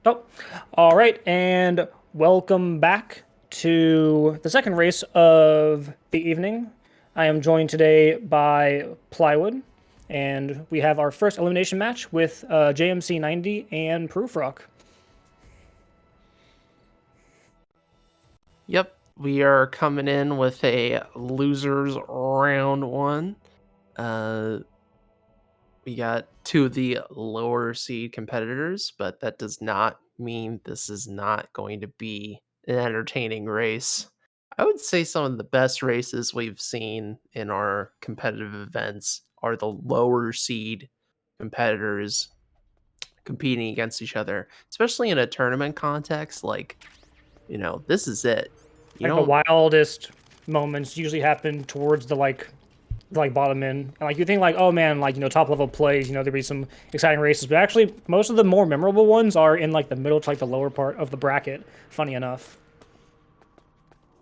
Oh, all right, and welcome back to the second race of the evening. I am joined today by Plywood, and we have our first elimination match with JMC 90 and prufr0ckk. Yep, we are coming in with a losers round one. We got two of the lower seed competitors, but that does not mean this is not going to be an entertaining race. I would say some of the best races we've seen in our competitive events are the lower seed competitors competing against each other, especially in a tournament context. Like, this is it. You Like the don't wildest moments usually happen towards the bottom end. And like you think like, oh man, top level plays, there'd be some exciting races, but actually most of the more memorable ones are in like the middle to like the lower part of the bracket, funny enough.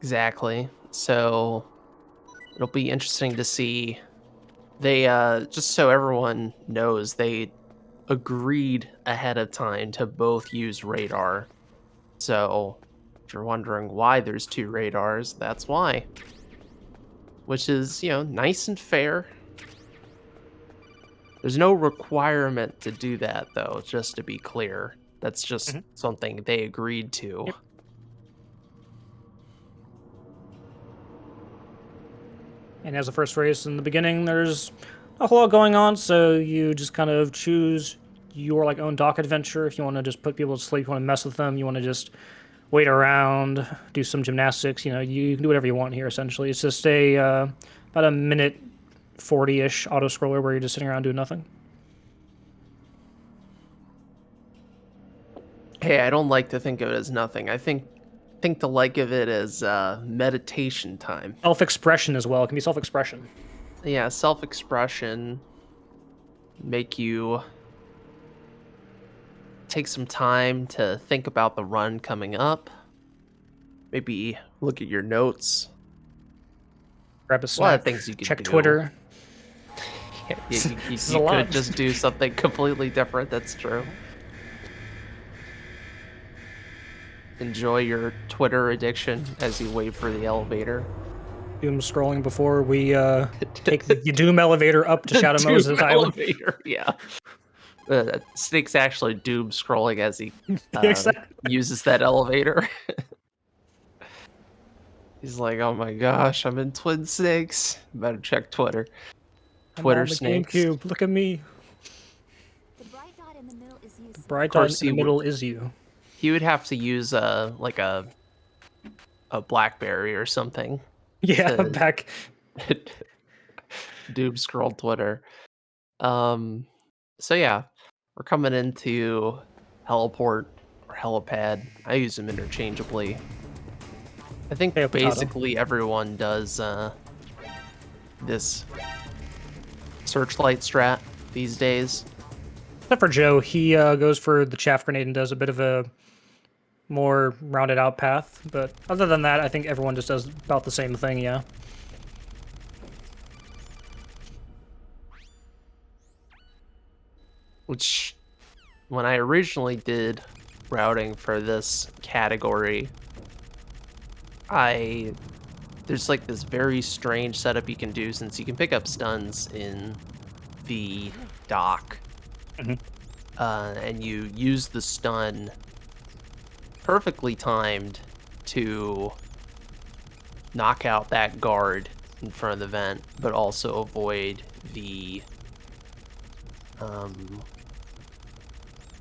Exactly. So it'll be interesting to see. They just so everyone knows, they agreed ahead of time to both use radar. So if you're wondering why there's two radars, that's why. Which is, nice and fair. There's no requirement to do that though, just to be clear. That's just something they agreed to. Yep. And as the first race in the beginning, there's a whole lot going on, so you just kind of choose your like own dock adventure. If you want to just put people to sleep, you want to mess with them, you want to just wait around, do some gymnastics. You can do whatever you want here. Essentially, it's just a about a minute 40-ish auto scroller where you're just sitting around doing nothing. Hey, I don't like to think of it as nothing. I think to like of it as meditation time. Self-expression as well. It can be self-expression. Yeah, self-expression. Make you take some time to think about the run coming up. Maybe look at your notes. Grab a A lot of snack. things you could Check do. Twitter. You could just do something completely different. That's true. Enjoy your Twitter addiction as you wait for the elevator. Doom scrolling before we take the Doom elevator up to Shadow Moses Island. Yeah. Snake's actually doom scrolling as he Exactly. uses that elevator. He's like, "Oh my gosh, I'm in Twin Snakes. Better check Twitter." Twitter snakes. GameCube. Look at me. The bright dot in the middle is you. The bright dot in the middle is you. He would have to use a BlackBerry or something. Yeah, back. Doom scroll Twitter. So yeah, we're coming into heliport or helipad. I use them interchangeably. I think basically everyone does this searchlight strat these days. Except for Joe, he goes for the chaff grenade and does a bit of a more rounded out path. But other than that, I think everyone just does about the same thing, yeah. Which, when I originally did routing for this category, there's like this very strange setup you can do, since you can pick up stuns in the dock. And you use the stun perfectly timed to knock out that guard in front of the vent, but also avoid the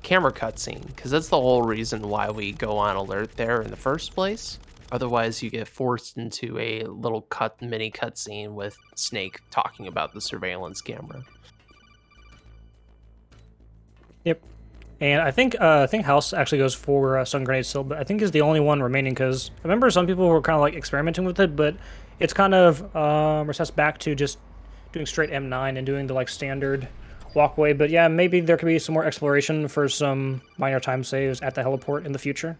camera cutscene, because that's the whole reason why we go on alert there in the first place. Otherwise, you get forced into a little mini cutscene with Snake talking about the surveillance camera. Yep. And I think House actually goes for stun grenade still, but I think is the only one remaining, because I remember some people were kind of like experimenting with it, but it's kind of recessed back to just doing straight M9 and doing the like standard walkway. But yeah, maybe there could be some more exploration for some minor time saves at the heliport in the future.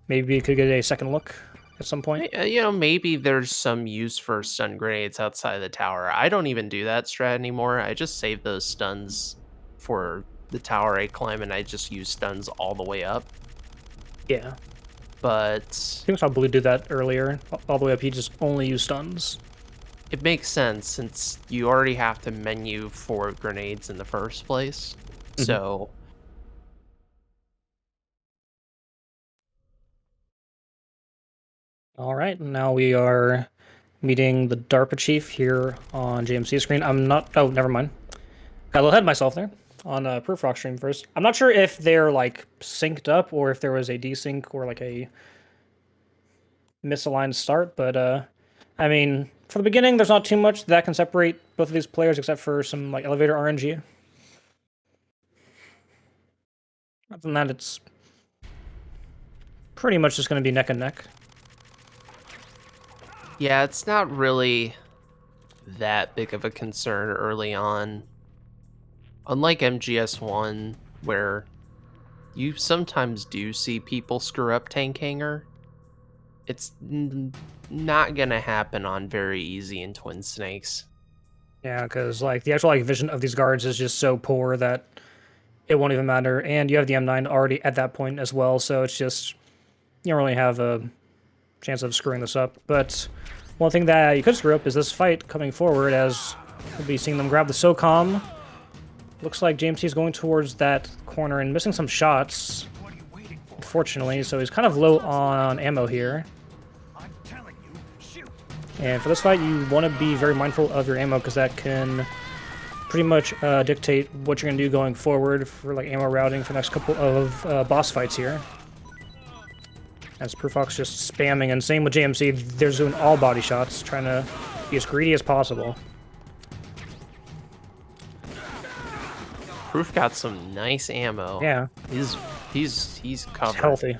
Maybe you could get a second look at some point. Maybe there's some use for stun grenades outside the tower. I don't even do that strat anymore. I just save those stuns for the tower I climb and I just use stuns all the way up. Yeah. But I think I saw Blue do that earlier. All the way up, he just only used stuns. it makes sense since you already have to menu for grenades in the first place. So All right, now we are meeting the DARPA chief here on JMC screen. I'm not. Oh, never mind. Got a little ahead of myself there on prufr0ckk stream first. I'm not sure if they're like synced up or if there was a desync or like a misaligned start, but I mean, for the beginning, there's not too much that can separate both of these players except for some like elevator RNG. Other than that, it's pretty much just going to be neck and neck. yeah, it's not really that big of a concern early on. Unlike MGS1, where you sometimes do see people screw up Tank Hanger, it's not gonna happen on very easy in Twin Snakes. Yeah, because like the actual like vision of these guards is just so poor that it won't even matter. And you have the M9 already at that point as well, so it's just you don't really have a chance of screwing this up. But one thing that you could screw up is this fight coming forward, as we'll be seeing them grab the SOCOM. Looks like JMC is going towards that corner and missing some shots, unfortunately, so he's kind of low on ammo here. And for this fight, you want to be very mindful of your ammo because that can pretty much dictate what you're going to do going forward for like ammo routing for the next couple of boss fights here. As prufr0ck's just spamming, and same with JMC, they're doing all body shots, trying to be as greedy as possible. Proof got some nice ammo. Yeah, He's covered. it's healthy.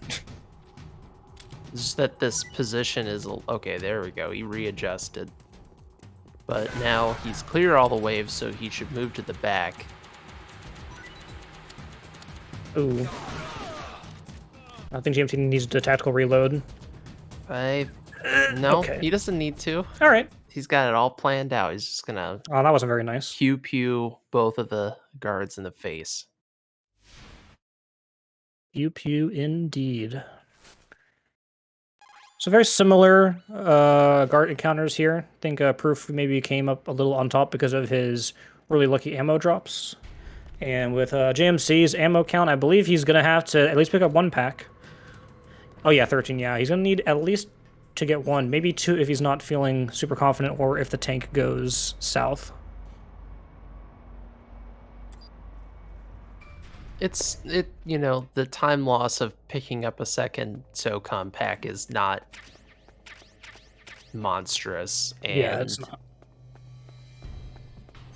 It's just that this position is okay. There we go. He readjusted, but now he's clear all the waves, so he should move to the back. Ooh. I think JMC needs to tactical reload. No, okay. He doesn't need to. All right. He's got it all planned out. He's just gonna Oh, that wasn't very nice. pew both of the guards in the face. Pew pew indeed. So very similar guard encounters here. I think Proof maybe came up a little on top because of his really lucky ammo drops. And with JMC's ammo count, I believe he's going to have to at least pick up one pack. Oh yeah, 13, yeah. He's going to need at least to get one, maybe two if he's not feeling super confident or if the tank goes south. The time loss of picking up a second SOCOM pack is not monstrous. And, yeah, it's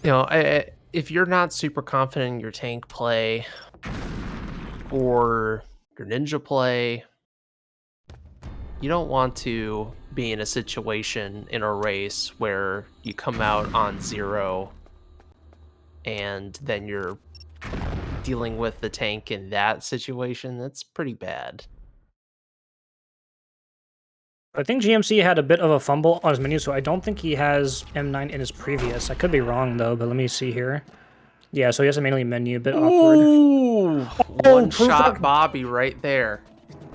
not. If you're not super confident in your tank play or your ninja play, you don't want to be in a situation in a race where you come out on 0 and then you're dealing with the tank in that situation. That's pretty bad. I think GMC had a bit of a fumble on his menu, so I don't think he has M9 in his previous. I could be wrong, though, but let me see here. Yeah, so he has a mainly menu, a bit awkward. Ooh, one shot Bobby right there.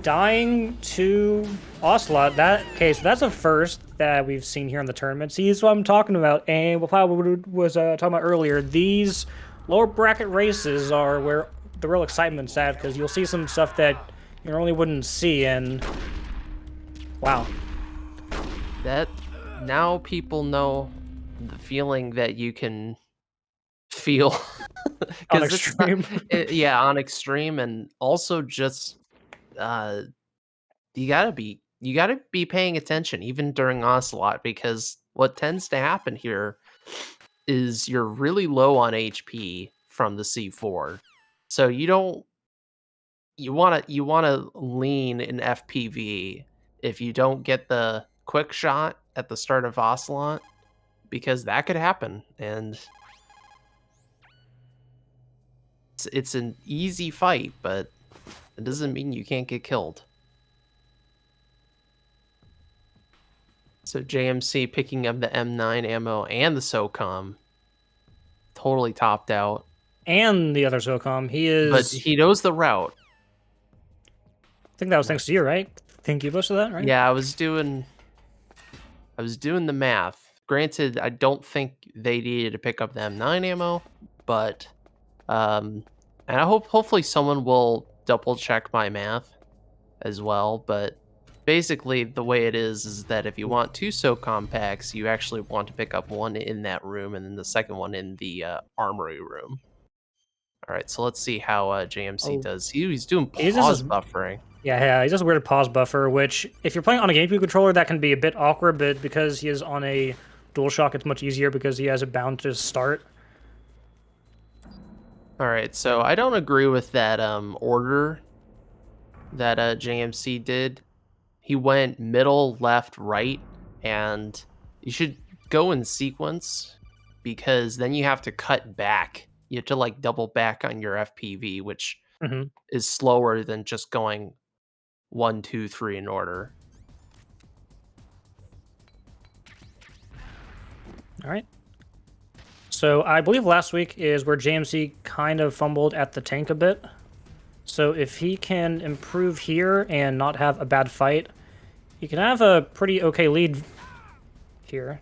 Dying to Ocelot, that's a first that we've seen here in the tournament. See, this is what I'm talking about, and what I was talking about earlier. These lower bracket races are where the real excitement's at, because you'll see some stuff that you normally wouldn't see, and wow. That now people know the feeling that you can feel On extreme. on extreme, and also just you gotta be paying attention even during Ocelot, because what tends to happen here is you're really low on HP from the C4, so you want to lean in FPV if you don't get the quick shot at the start of Ocelot, because that could happen, and it's an easy fight, but it doesn't mean you can't get killed. So JMC picking up the M9 ammo and the SOCOM, totally topped out. and the other SOCOM. He But is. he knows the route. I think that was thanks to you, right? Think you posted that, right? Yeah, I was doing the math. Granted, I don't think they needed to pick up the M9 ammo, but and I hopefully someone will double check my math as well. But basically, the way it is that if you want 2 SOCOM packs, you actually want to pick up one in that room and then the second one in the armory room. All right, so let's see how JMC Oh, does. He's doing he uses pause his- buffering. Yeah, he does a weird pause buffer, which if you're playing on a GameCube controller, that can be a bit awkward, but because he is on a DualShock, it's much easier because he has it bound to start. All right, so I don't agree with that order that JMC did. He went middle, left, right, and you should go in sequence because then you have to cut back. You have to like double back on your FPV, which Hmm. is slower than just going 1, 2, 3 in order. All right. So I believe last week is where JMC kind of fumbled at the tank a bit. So if he can improve here and not have a bad fight, he can have a pretty okay lead here.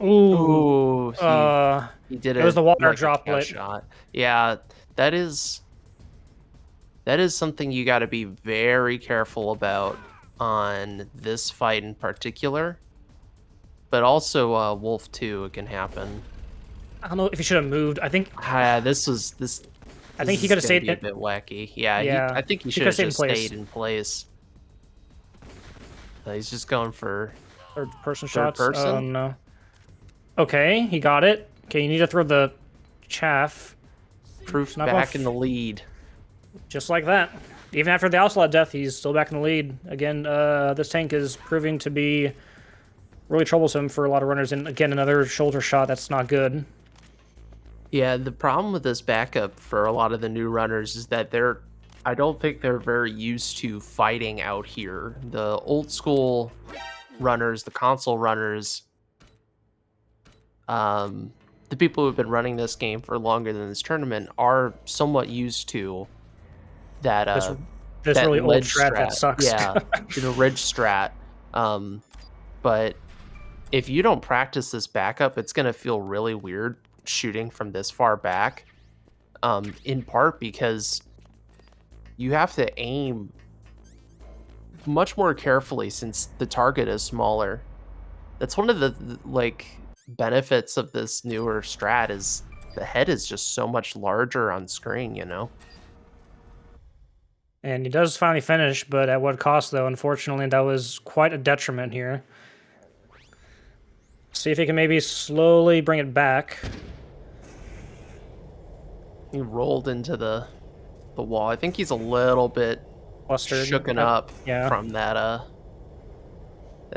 Ooh. Ooh, he did it was the water like a droplet. shot. Yeah, that is something you got to be very careful about on this fight in particular. But also Wolf 2, it can happen. I don't know if he should have moved. I think This I think he is could have gonna stayed be a in, bit wacky. Yeah, Yeah, I think he he should could've have stayed in just place. stayed in place. He's just going for third person third shots. Oh person? no. Okay, he got it. Okay, you need to throw the chaff. proof Not going back in the lead. Just like that. Even after the Ocelot death, he's still back in the lead. Again, this tank is proving to be really troublesome for a lot of runners. And again, another shoulder shot that's not good. Yeah, the problem with this backup for a lot of the new runners is that I don't think they're very used to fighting out here. The old school runners, the console runners, the people who've been running this game for longer than this tournament are somewhat used to that This that really old ledge strat that sucks. Yeah, the ridge strat. But if you don't practice this backup, it's gonna feel really weird shooting from this far back. In part because you have to aim much more carefully since the target is smaller. That's one of the like benefits of this newer strat is the head is just so much larger on screen, you know? And he does finally finish, but at what cost, though? Unfortunately, that was quite a detriment here. See if he can maybe slowly bring it back. He rolled into the wall. I think he's a little bit Flustered. shooken up Yeah. from that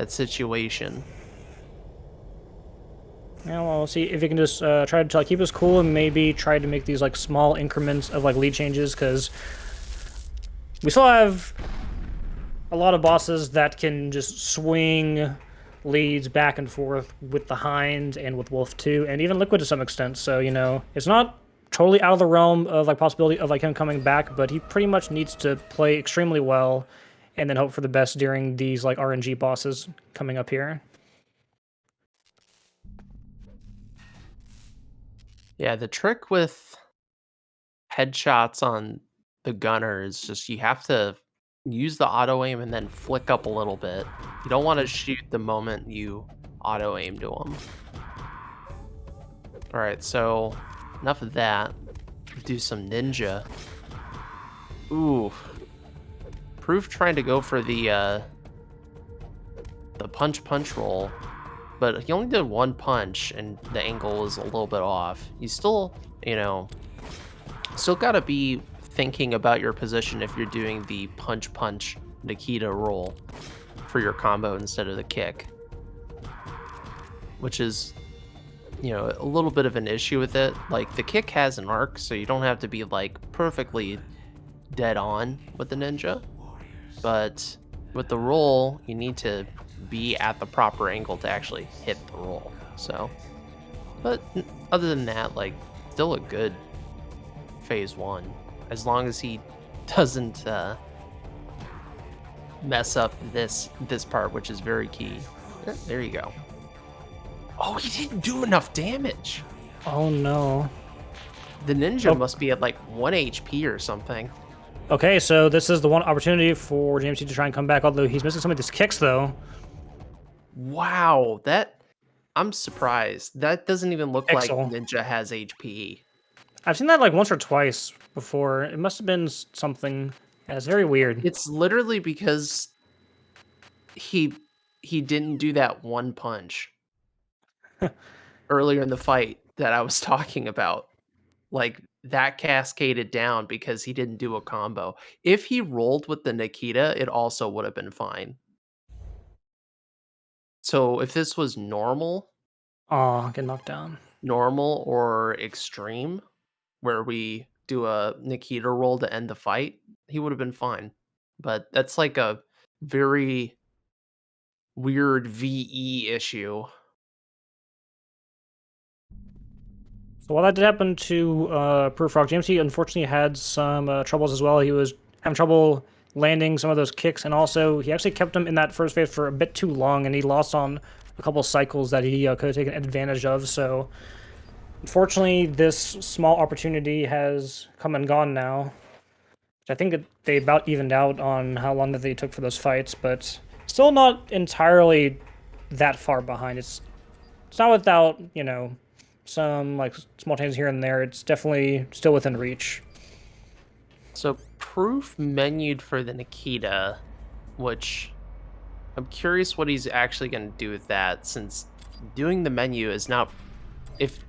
situation. Yeah, well, we'll see if he can just try to like, keep us cool and maybe try to make these like small increments of like lead changes, because we still have a lot of bosses that can just swing leads back and forth with the Hind and with Wolf 2 and even Liquid to some extent. So, you know, it's not totally out of the realm of like possibility of like him coming back, but he pretty much needs to play extremely well and then hope for the best during these like RNG bosses coming up here. Yeah, the trick with headshots on the gunner is just you have to use the auto aim and then flick up a little bit. You don't want to shoot the moment you auto aim to them. All right, so enough of that. Do some ninja. Ooh, Proof trying to go for the punch roll, but he only did one punch and the angle was a little bit off. You still, you know, still gotta be thinking about your position if you're doing the punch Nikita roll for your combo instead of the kick, which is, you know, a little bit of an issue with it. Like the kick has an arc, so you don't have to be like perfectly dead on with the ninja, but with the roll you need to be at the proper angle to actually hit the roll. So, but other than that, like, still a good phase 1, as long as he doesn't mess up this part, which is very key. There you go. Oh, he didn't do enough damage. Oh no. The ninja must be at like 1 HP or something. Okay, so this is the one opportunity for JMC to try and come back, although he's missing some of his kicks, though. Wow, I'm surprised. That doesn't even look like Pixel. Ninja has HP. I've seen that like once or twice before. It must have been something. Yeah, it's very weird. It's literally because he didn't do that one punch earlier in the fight that I was talking about. Like, that cascaded down because he didn't do a combo. If he rolled with the Nikita, it also would have been fine. So if this was normal Get knocked down. or extreme, where we do a Nikita roll to end the fight, he would have been fine. But that's like a very weird VE issue. So while that did happen to prufr0ckk, JMC unfortunately had some troubles as well. He was having trouble landing some of those kicks, and also he actually kept him in that first phase for a bit too long, and he lost on a couple cycles that he could have taken advantage of. So unfortunately, this small opportunity has come and gone now. I think they about evened out on how long that they took for those fights, but still not entirely that far behind. It's not without, you know, some like small changes here and there. It's definitely still within reach. So Proof menued for the Nikita, which I'm curious what he's actually going to do with that, since doing the menu is not, if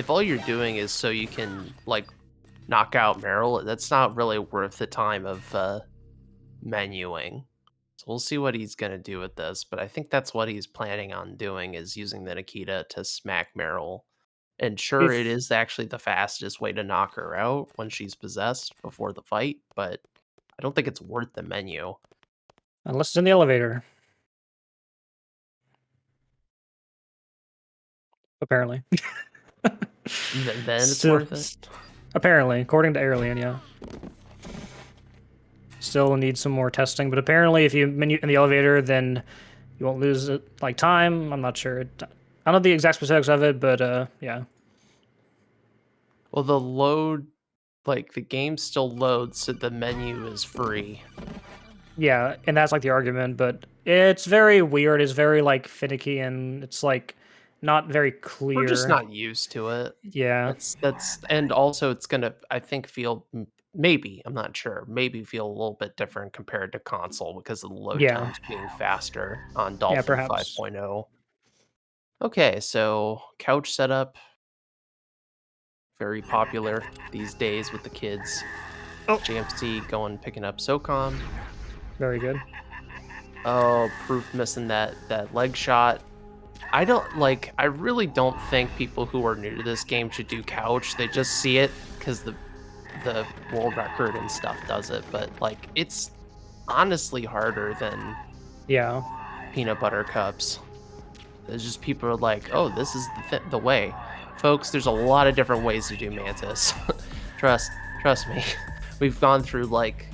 all you're doing is so you can like knock out Meryl, that's not really worth the time of menuing. So we'll see what he's going to do with this, but I think that's what he's planning on doing, is using the Nikita to smack Meryl. And sure, it is actually the fastest way to knock her out when she's possessed before the fight, but I don't think it's worth the menu. Unless it's in the elevator. Apparently. Then it's worth it. Apparently, according to Airlian, yeah. Still need some more testing, but apparently if you menu in the elevator, then you won't lose like time. I'm not sure. I don't know the exact specifics of it, but yeah. Well, the load, like the game still loads, so the menu is free. Yeah, and that's like the argument, but it's very weird. It's very like finicky, and it's like not very clear. We're just not used to it. Yeah. That's and also it's gonna, I think, feel, maybe, I'm not sure, maybe feel a little bit different compared to console because of the load times being faster on Dolphin 5.0. Okay, so couch setup, very popular these days with the kids. Oh. JMC going, picking up SOCOM. Very good. Oh, Proof missing that leg shot. I really don't think people who are new to this game should do couch. They just see it because the world record and stuff does it, but like it's honestly harder than peanut butter cups. There's just people are like, oh, this is the way. Folks, there's a lot of different ways to do Mantis. Trust me. We've gone through like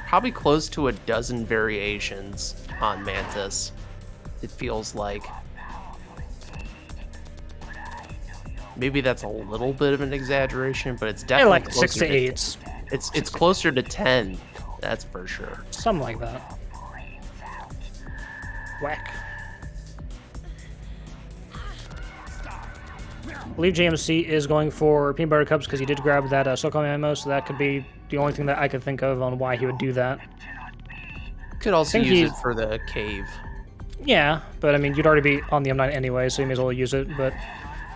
probably close to a dozen variations on Mantis. It feels like. Maybe that's a little bit of an exaggeration, but it's definitely like 6 to 8. It's closer to 10. That's for sure. Something like that. Whack. I believe JMC is going for peanut butter cups because he did grab that SOCOM ammo, so that could be the only thing that I could think of on why he would do that. Could also use it for the cave. Yeah, but I mean, you'd already be on the M9 anyway, so you may as well use it, but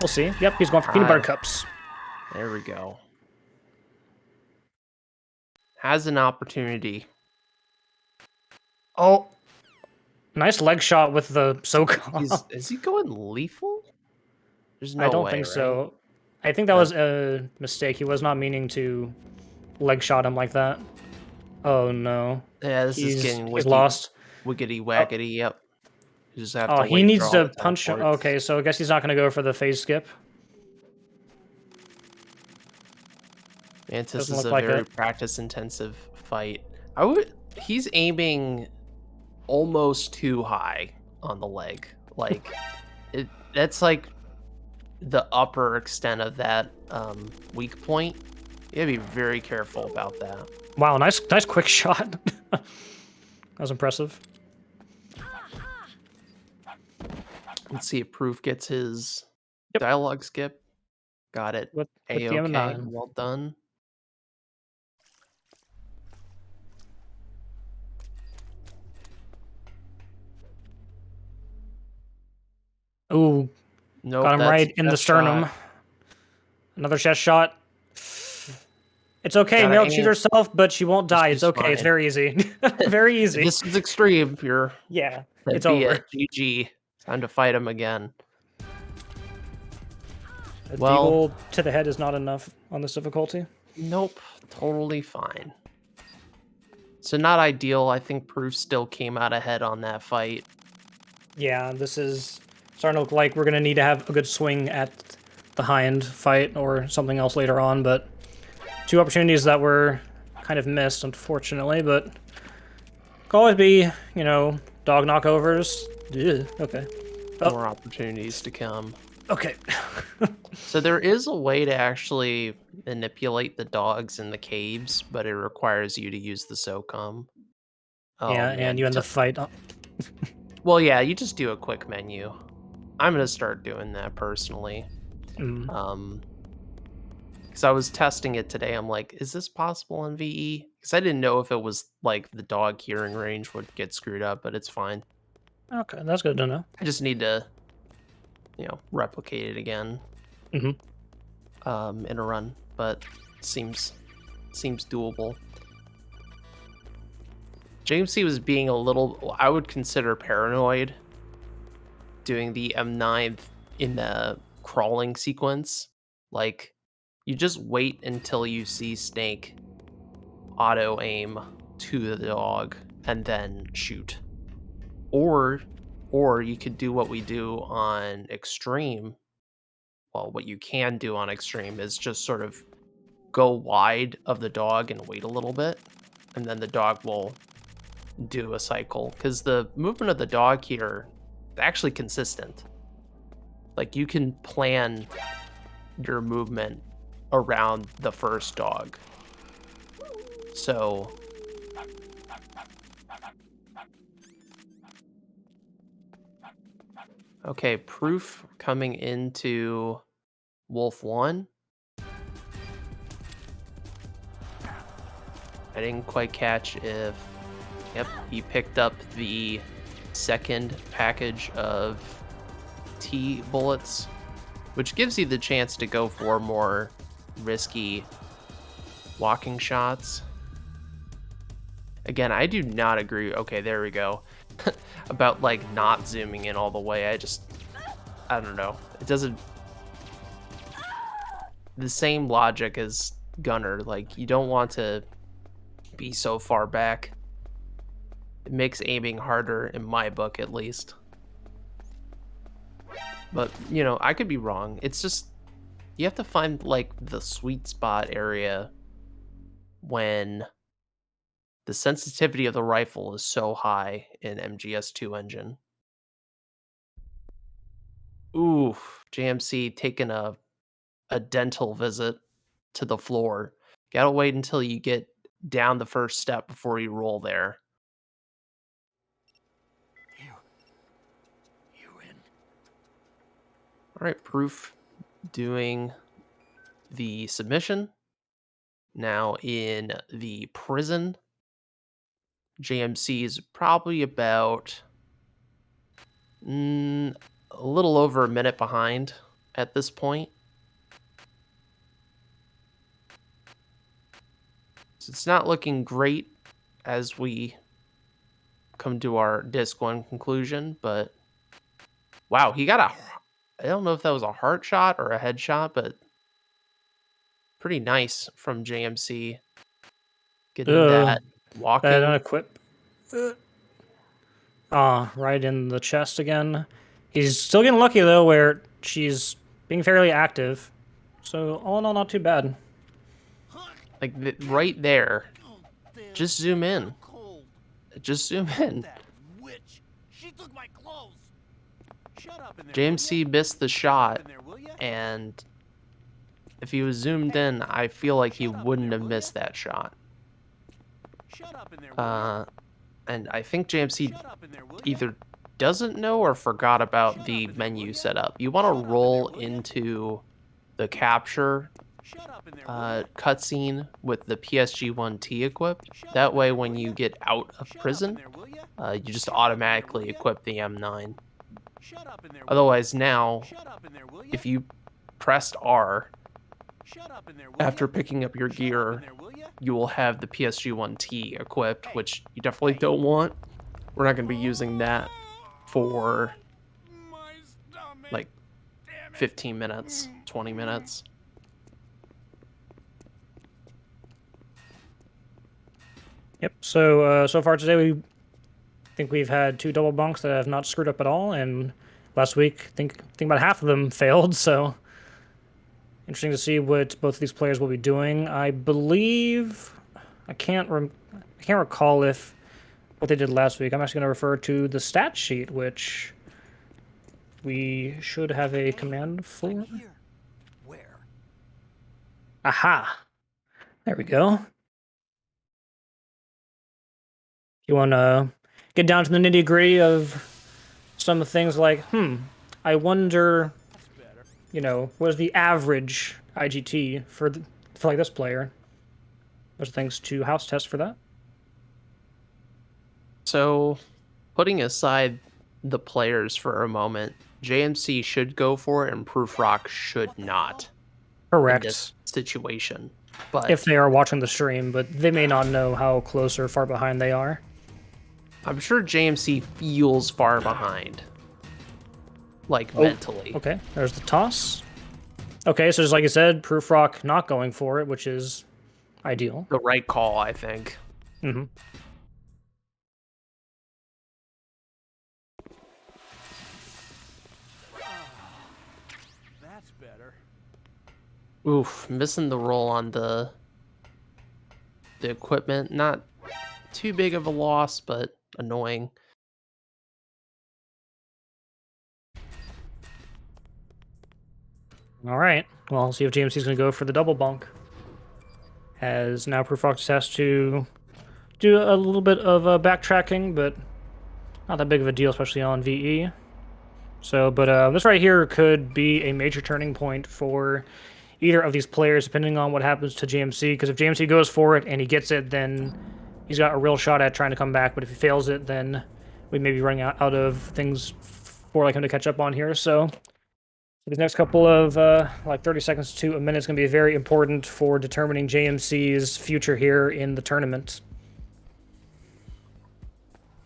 we'll see. Yep, he's going for peanut butter cups. There we go. Has an opportunity. Oh, nice leg shot with the SOCOM. Is he going lethal? There's no way, I don't think so. I think that was a mistake. He was not meaning to leg shot him like that. Oh no. Yeah, this is getting he's lost. Wiggity waggity, yep. You just have to he needs to punch him. Okay, so I guess he's not going to go for the phase skip. Mantis Doesn't is look a like very it. practice-intensive fight. He's aiming almost too high on the leg. Like, that's like the upper extent of that weak point. You gotta be very careful about that. Wow, nice quick shot. That was impressive. Let's see if Proof gets his Yep. dialogue skip. Got it. With the A-okay. M9. Well done. Ooh, Nope, got him that's a right in the chest sternum. shot. Another chest shot. It's okay, Gotta Meryl cheat aim. herself, but she won't die. It's She's okay, it's fine. very easy. Very easy. This is extreme. Yeah, That'd it's be over. it. GG. Time to fight him again. A Well, deagle to the head is not enough on this difficulty. nope. Totally fine. So not ideal. I think Proof still came out ahead on that fight. Yeah, this is starting to look like we're gonna need to have a good swing at the high-end fight or something else later on, but two opportunities that were kind of missed, unfortunately, but could always be, you know, dog knockovers. Ugh, okay. Oh, More opportunities to come. okay. So there is a way to actually manipulate the dogs in the caves, but it requires you to use the SOCOM. Oh, Yeah, man. and you end the fight. Well, yeah, you just do a quick menu. I'm gonna start doing that personally. Mm. Because I was testing it today. I'm like, is this possible in VE? Because I didn't know if it was like the dog hearing range would get screwed up, but it's fine. Okay, that's good to know. I just need to, replicate it again Hmm. in a run, but seems doable. JMC was being a little, I would consider paranoid doing the M9 in the crawling sequence. Like, you just wait until you see Snake auto aim to the dog and then shoot. Or you could do what we do on Extreme. Well, what you can do on Extreme is just sort of go wide of the dog and wait a little bit, and then the dog will do a cycle. Because the movement of the dog here is actually consistent. Like, you can plan your movement around the first dog. So okay, Proof coming into Wolf 1. I didn't quite catch if... Yep, he picked up the second package of T bullets, which gives you the chance to go for more risky walking shots. Again, I do not agree. Okay, there we go. About, like, not zooming in all the way. I don't know. It doesn't... The same logic as Gunner. Like, you don't want to be so far back. It makes aiming harder, in my book at least. But, I could be wrong. It's just, you have to find, like, the sweet spot area when the sensitivity of the rifle is so high in MGS2 engine. Ooh, JMC taking a dental visit to the floor. Gotta wait until you get down the first step before you roll there. You win. All right, Proof doing the submission. Now in the prison, JMC is probably about a little over a minute behind at this point. So it's not looking great as we come to our disc 1 conclusion, but wow, he got I don't know if that was a heart shot or a headshot, but pretty nice from JMC getting that Bad walking. unequip. Right in the chest again. He's still getting lucky, though, where she's being fairly active. So, all in all, not too bad. Like right there. Just zoom in. Just zoom in. JMC missed the shot, and if he was zoomed in, I feel like he wouldn't have missed that shot. And I think JMC either doesn't know or forgot about the menu setup. You want to roll into the capture cutscene with the PSG-1T equipped. That way, when you get out of prison, you just automatically equip the M9. Otherwise, now, if you pressed R after picking up your gear, you will have the PSG-1T equipped, which you definitely don't want. We're not going to be using that for like 15 minutes, 20 minutes. Yep. So so far today, we think we've had 2 double bunks that have not screwed up at all, and last week, think about half of them failed. So interesting to see what both of these players will be doing. I believe I can't recall if what they did last week. I'm actually going to refer to the stat sheet, which we should have a command for. Aha! There we go. You want to get down to the nitty-gritty of some things like, I wonder, what is the average IGT for like this player? There's things to house test for that. So, putting aside the players for a moment, JMC should go for it and prufr0ckk should not. Correct. In this situation. But if they are watching the stream, but they may not know how close or far behind they are. I'm sure JMC feels far behind. Like, mentally. Okay, there's the toss. Okay, so just like you said, prufr0ckk not going for it, which is ideal. The right call, I think. Mm-hmm. That's better. Oof, missing the roll on the equipment. Not too big of a loss, but annoying. All right. Well, I'll see if JMC's going to go for the double bunk. As now prufr0ckk just has to do a little bit of backtracking, but not that big of a deal, especially on VE. So, but this right here could be a major turning point for either of these players, depending on what happens to JMC. Because if JMC goes for it and he gets it, then he's got a real shot at trying to come back. But if he fails it, then we may be running out of things for like him to catch up on here. So these next couple of like 30 seconds to a minute is going to be very important for determining JMC's future here in the tournament.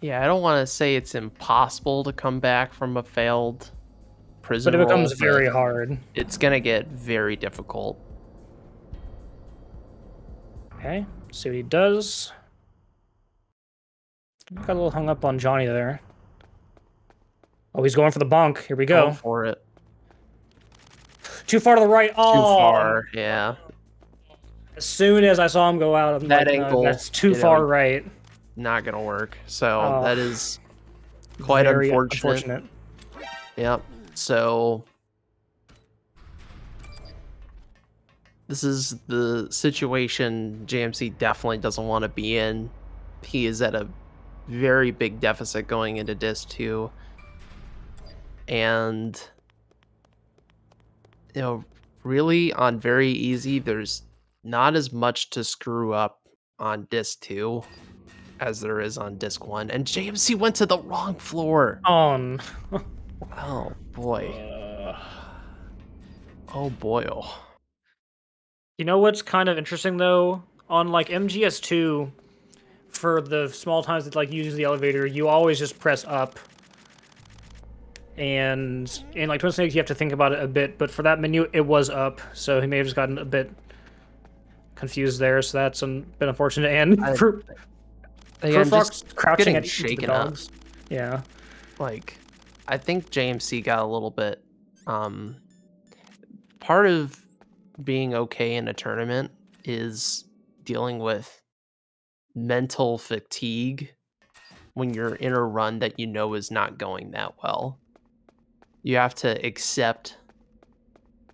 Yeah, I don't want to say it's impossible to come back from a failed prison but it becomes roll, very hard. It's going to get very difficult. Okay, see what he does. Got a little hung up on Johnny there. Oh, he's going for the bunk. Here we go. Go for it. Too far to the right. Oh, Too far, yeah. As soon as I saw him go out, I'm that like, angle, no, that's too far right. Not gonna work. So that is quite very unfortunate. Yep. So this is the situation JMC definitely doesn't want to be in. He is at a very big deficit going into Disc 2. And really on very easy, there's not as much to screw up on Disc 2 as there is on Disc 1. And JMC went to the wrong floor. Oh boy. Oh boy. You know what's kind of interesting though? On like MGS 2, for the small times that like you use the elevator, you always just press up. And in like Twin Snakes, you have to think about it a bit, but for that menu, it was up, so he may have just gotten a bit confused there. So that's a bit unfortunate. And prufr0ckk crouching at shaken up. Yeah, like I think JMC got a little bit. Part of being okay in a tournament is dealing with mental fatigue when you're in a run that you know is not going that well. You have to accept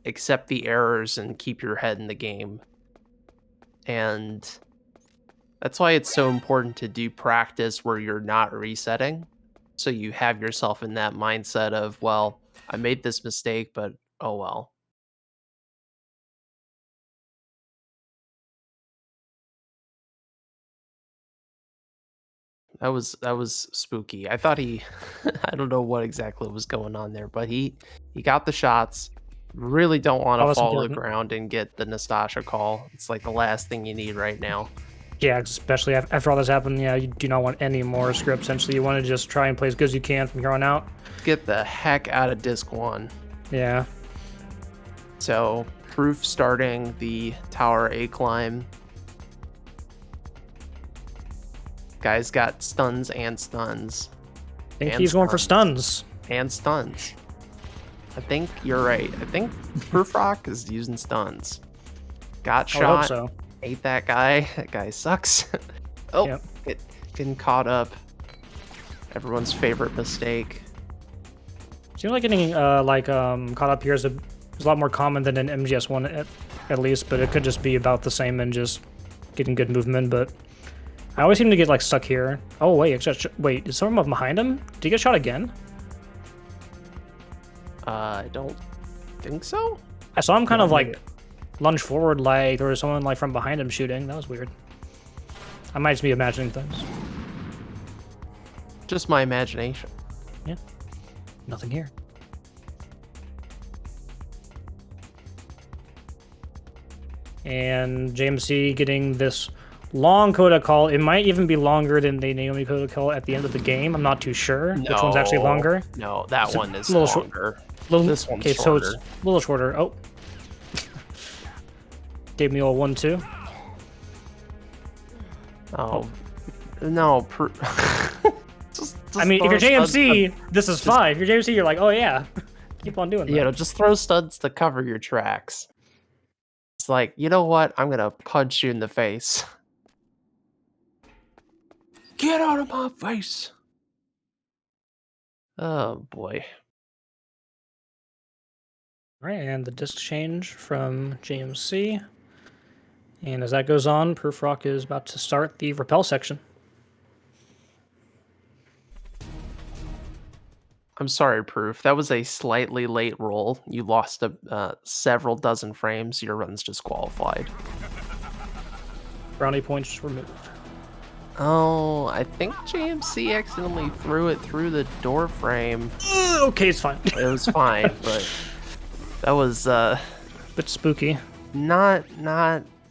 the errors and keep your head in the game. And that's why it's so important to do practice where you're not resetting. So you have yourself in that mindset of, well, I made this mistake, but oh well. That was spooky. I thought he I don't know what exactly was going on there, but he got the shots. Really don't want Oh, to that's fall to the important. ground and get the Nastasha call. It's like the last thing you need right now. Yeah, especially after all this happened. Yeah, you do not want any more script. Essentially, you want to just try and play as good as you can from here on out. Get the heck out of disc 1. Yeah. So, Proof starting the tower A climb. Guy's got stuns and stuns. I think he's going for stuns. And stuns. I think you're right. I think prufr0ckk is using stuns. Got shot. I hope so. Ate that guy. That guy sucks. Oh, Yep. Getting caught up. Everyone's favorite mistake. Seems like getting caught up here is a lot more common than in MGS one at least, but it could just be about the same and just getting good movement. But I always seem to get like stuck here. Oh wait, wait, is someone behind him? Did he get shot again? I don't think so. I saw him kind of like lunge forward like there was someone like from behind him shooting. That was weird. I might just be imagining things. Just my imagination. Yeah. Nothing here. And JMC getting this long coda call. It might even be longer than the Naomi coda call at the end of the game. I'm not too sure which one's actually longer. No, that one is little longer. This one's okay, shorter. so it's a little shorter. Oh. Gave me a 1-2. Oh. No. just I mean, if you're studs JMC, this is fine. If you're JMC, you're like, oh yeah. Keep on doing that. You know, just throw studs to cover your tracks. It's like, you know what? I'm gonna punch you in the face. Get out of my face! Oh boy. Right, and the disc change from JMC. And as that goes on, prufr0ckk is about to start the rappel section. I'm sorry, Proof. That was a slightly late roll. You lost several dozen frames. Your run's disqualified. Brownie points removed. Oh, I think JMC accidentally threw it through the door frame. Okay, it's fine. It was fine, but that was Bit spooky. not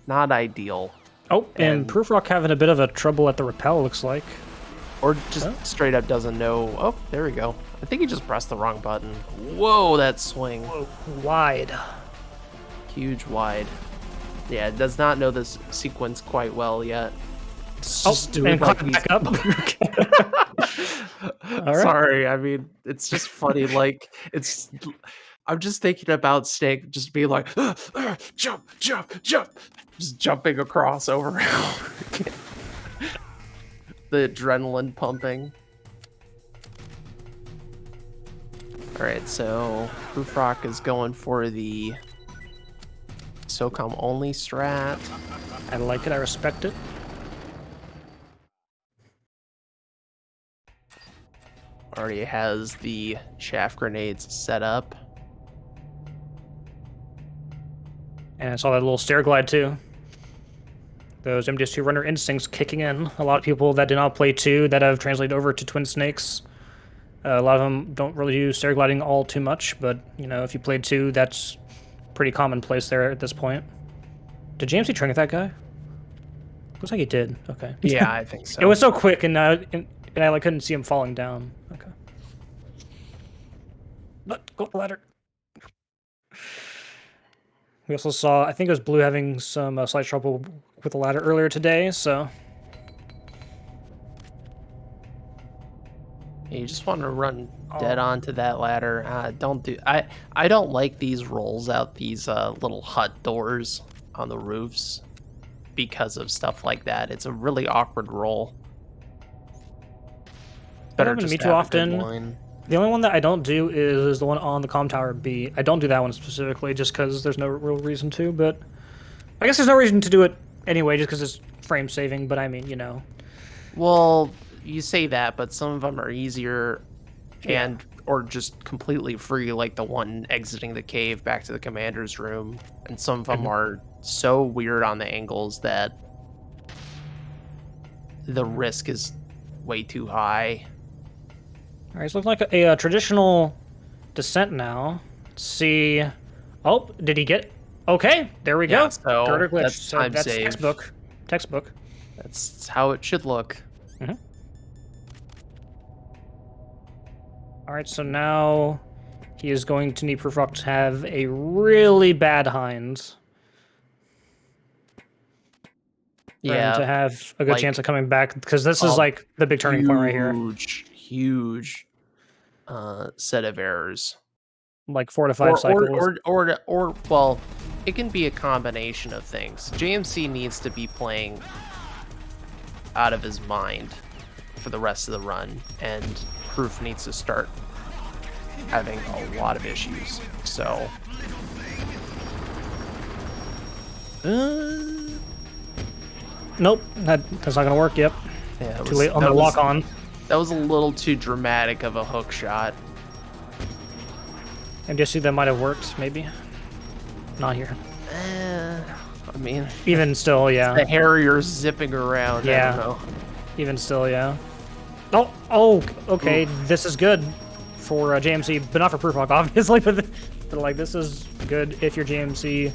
ideal. Oh, and prufr0ckk having a bit of a trouble at the rappel, looks like. Or just straight up doesn't know. Oh, there we go. I think he just pressed the wrong button. Whoa, that swing. Whoa, wide. Huge wide. Yeah, it does not know this sequence quite well yet. Oh, and like back up. All right. Sorry, I mean, it's just funny. Like, I'm just thinking about Snake just being like, jump, jump, jump. Just jumping across over. The adrenaline pumping. Alright, so prufr0ckk is going for the SOCOM only strat. I like it, I respect it. Already has the shaft grenades set up. And I saw that little stair glide too. Those MGS2 runner instincts kicking in. A lot of people that did not play 2 that have translated over to Twin Snakes. A lot of them don't really do stair gliding all too much, but you know, if you played 2, that's pretty commonplace there at this point. Did JMC train with that guy? Looks like he did. Okay. Yeah, I think so. It was so quick, and I like couldn't see him falling down. Okay. But go up the ladder. We also saw, I think it was Blue having some slight trouble with the ladder earlier today, so. You just want to run dead onto that ladder. I don't like these rolls out these little hut doors on the roofs because of stuff like that. It's a really awkward role. That happened to me just too have a good often. line. The only one that I don't do is the one on the comm tower B. I don't do that one specifically just because there's no real reason to, but I guess there's no reason to do it anyway just because it's frame saving, but I mean, you know. Well, you say that, but some of them are easier Yeah. and or just completely free, like the one exiting the cave back to the commander's room. And some of them are so weird on the angles that the risk is way too high. All right, so it looks like a traditional descent now. Let's see. Oh, did he get? Okay, there we Yeah, go. so Girder glitch. that's So time that's save. textbook. Textbook. That's how it should look. All right, so now he is going to need prufr0ckk to have a really bad hind. For him to have a good chance of coming back, because this is like the big turning point right here. Huge set of errors. Like 4 to 5 cycles. Or well, it can be a combination of things. JMC needs to be playing out of his mind for the rest of the run, and Proof needs to start having a lot of issues. So nope, that's not gonna work. Yep, yeah, too late on the lock on. That was a little too dramatic of a hook shot. MGS that might have worked, maybe. Not here. I mean, even still, yeah. The Harrier zipping around. Yeah. I don't know. Even still, yeah. Oh, okay. Oof. This is good for JMC, but not for prufr0ckk, obviously. But like, this is good if you're JMC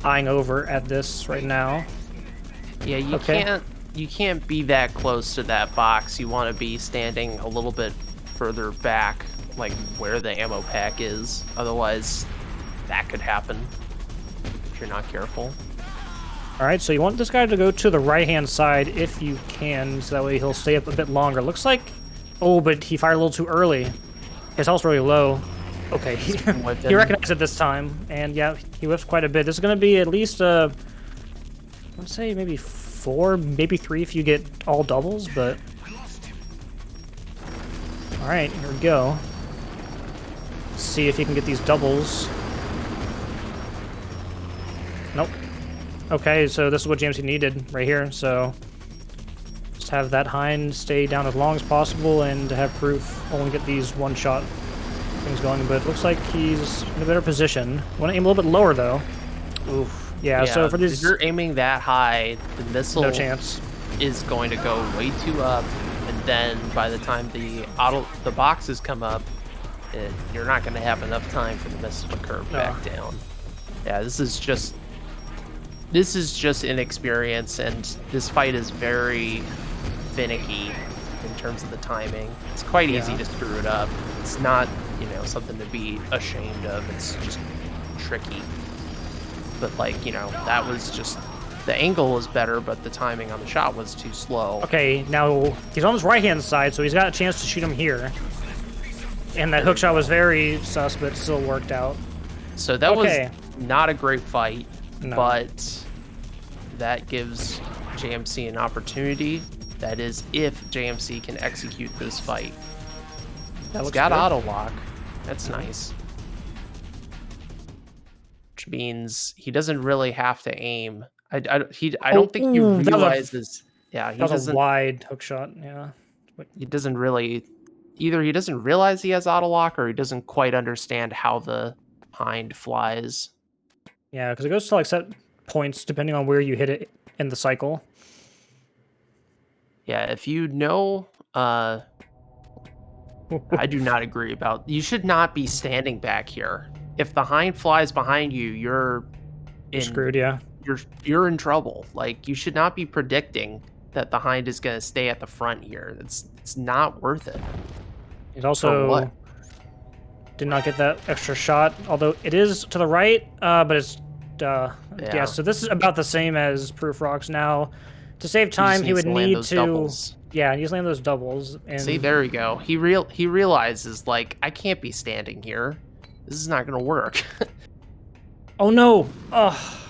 eyeing over at this right now. Yeah, you can't be that close to that box. You want to be standing a little bit further back, like where the ammo pack is. Otherwise, that could happen if you're not careful. All right, so you want this guy to go to the right-hand side if you can, so that way he'll stay up a bit longer. Looks like, oh, but he fired a little too early. His health's really low. Okay, he recognized it this time, and yeah, he whiffed quite a bit. This is going to be at least, let's say maybe 4, maybe 3 if you get all doubles, but... All right, here we go. Let's see if he can get these doubles. Nope. Okay, so this is what JMC needed right here, so just have that hind stay down as long as possible and have Proof only get these one-shot things going, but it looks like he's in a better position. Want to aim a little bit lower, though. Oof. Yeah, so for these... If you're aiming that high, the missile no chance. Is going to go way too up, and then by the time the boxes come up, you're not going to have enough time for the missile to curve back down. Yeah, this is just inexperience, and this fight is very finicky in terms of the timing. It's quite easy to screw it up. It's not, something to be ashamed of. It's just tricky. But that was just, the angle was better, but the timing on the shot was too slow. Okay, now he's on his right-hand side, so he's got a chance to shoot him here. And that hook shot was very sus, but still worked out. So that was not a great fight. No. But that gives JMC an opportunity. That is, if JMC can execute this fight. He's got auto lock. That's nice. Which means he doesn't really have to aim. I don't think he realizes. That was a wide hook shot. Yeah. He doesn't really. Either he doesn't realize he has auto lock, or he doesn't quite understand how the hind flies. Yeah, because it goes to like set points depending on where you hit it in the cycle. Yeah, if you know, I do not agree about. You should not be standing back here. If the hind flies behind you, you're screwed. Yeah, you're in trouble. Like, you should not be predicting that the hind is going to stay at the front here. It's not worth it. He's also did not get that extra shot, although it is to the right, but it's, yeah, so this is about the same as prufr0ck's now. To save time, he would need to, doubles. Yeah, he just land those doubles. And see, there we go. He realizes, like, I can't be standing here. This is not going to work. Oh, no. Oh.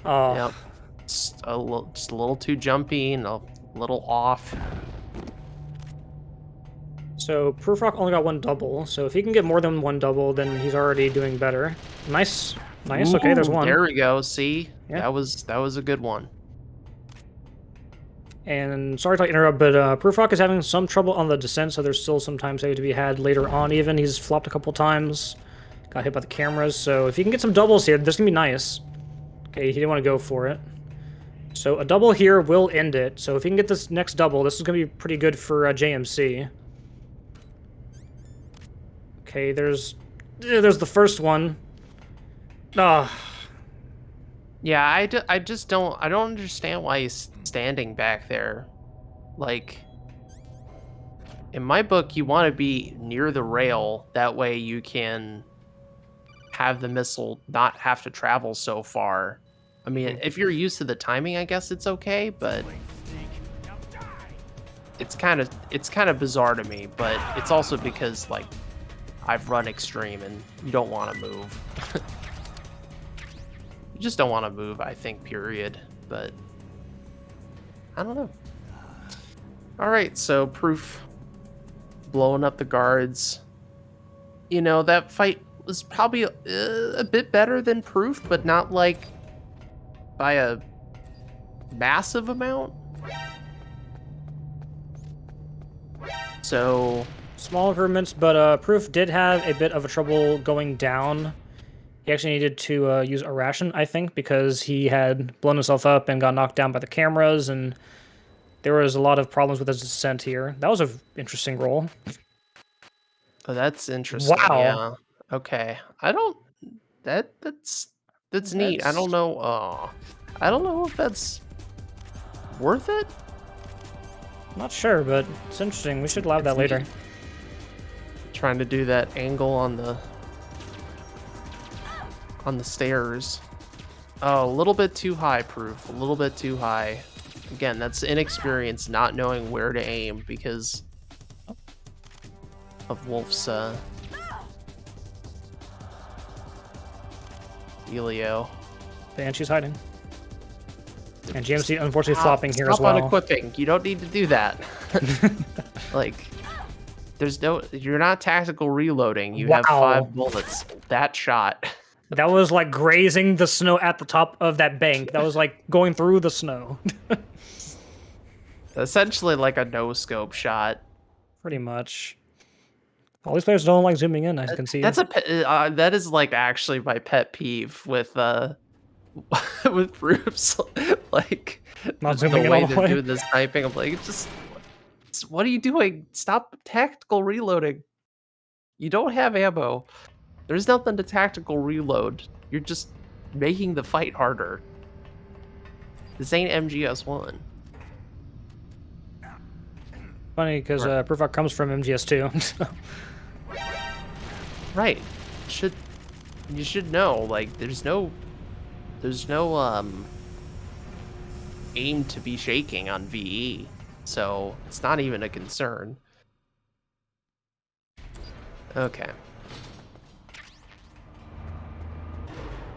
Yep. just a little too jumpy and a little off. So prufr0ckk only got 1 double, so if he can get more than 1 double, then he's already doing better. Nice, nice. Okay, there's Ooh, 1. There we go. See, Yeah. that was a good one. And sorry to interrupt, but prufr0ckk is having some trouble on the descent, so there's still some time saved to be had later on. Even he's flopped a couple times, got hit by the cameras. So if he can get some doubles here, this can be nice. Okay, he didn't want to go for it. So a double here will end it. So if he can get this next double, this is going to be pretty good for JMC. Okay, there's the first one. Ah. Yeah, I just don't understand why he's standing back there. Like, in my book, you want to be near the rail. That way you can have the missile not have to travel so far. I mean, if you're used to the timing, I guess it's okay, but it's kind of bizarre to me, but it's also because, like, I've run extreme and you don't want to move. You just don't want to move, I think, period. But I don't know. All right, so proof blowing up the guards. You know, that fight was probably a bit better than proof, but not like by a massive amount. So Small improvements, but Proof did have a bit of a trouble going down. He actually needed to use a ration, I think, because he had blown himself up and got knocked down by the cameras, and there was a lot of problems with his descent here. That was an interesting roll. oh, that's interesting. Wow. Yeah. Okay. I don't. That's neat. I don't know. I don't know if that's worth it. Not sure, but it's interesting. We should lab that later. Neat. Trying to do that angle on the stairs. Oh, a little bit too high, proof. A little bit too high. Again, that's inexperience, not knowing where to aim because of Wolf's dealio. Banshee's hiding. And GMC unfortunately flopping here as Stop well. on equipping. You don't need to do that. Like, you're not tactical reloading. You have 5 bullets. That shot. That was like grazing the snow at the top of that bank. That was like going through the snow. Essentially like a no-scope shot. Pretty much. All these players don't like zooming in, I can see. That's that is like actually my pet peeve with with proofs. Like, Not zooming the in way all the they're way. doing this sniping. I'm like, what are you doing? Stop tactical reloading. You don't have ammo. There's nothing to tactical reload. You're just making the fight harder. This ain't MGS 1. Funny, because prufr0ckk comes from MGS 2. Right. You should know, like, there's no aim to be shaking on VE, so it's not even a concern. Okay.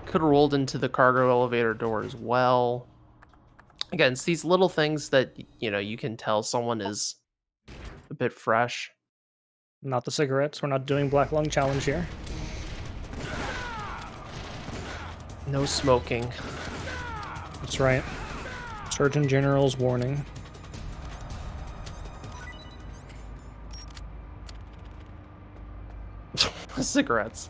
Could have rolled into the cargo elevator door as well. Again, it's these little things that, you know, you can tell someone is a bit fresh. Not the cigarettes. We're not doing Black Lung Challenge here. No smoking. That's right. Surgeon General's warning. Cigarettes.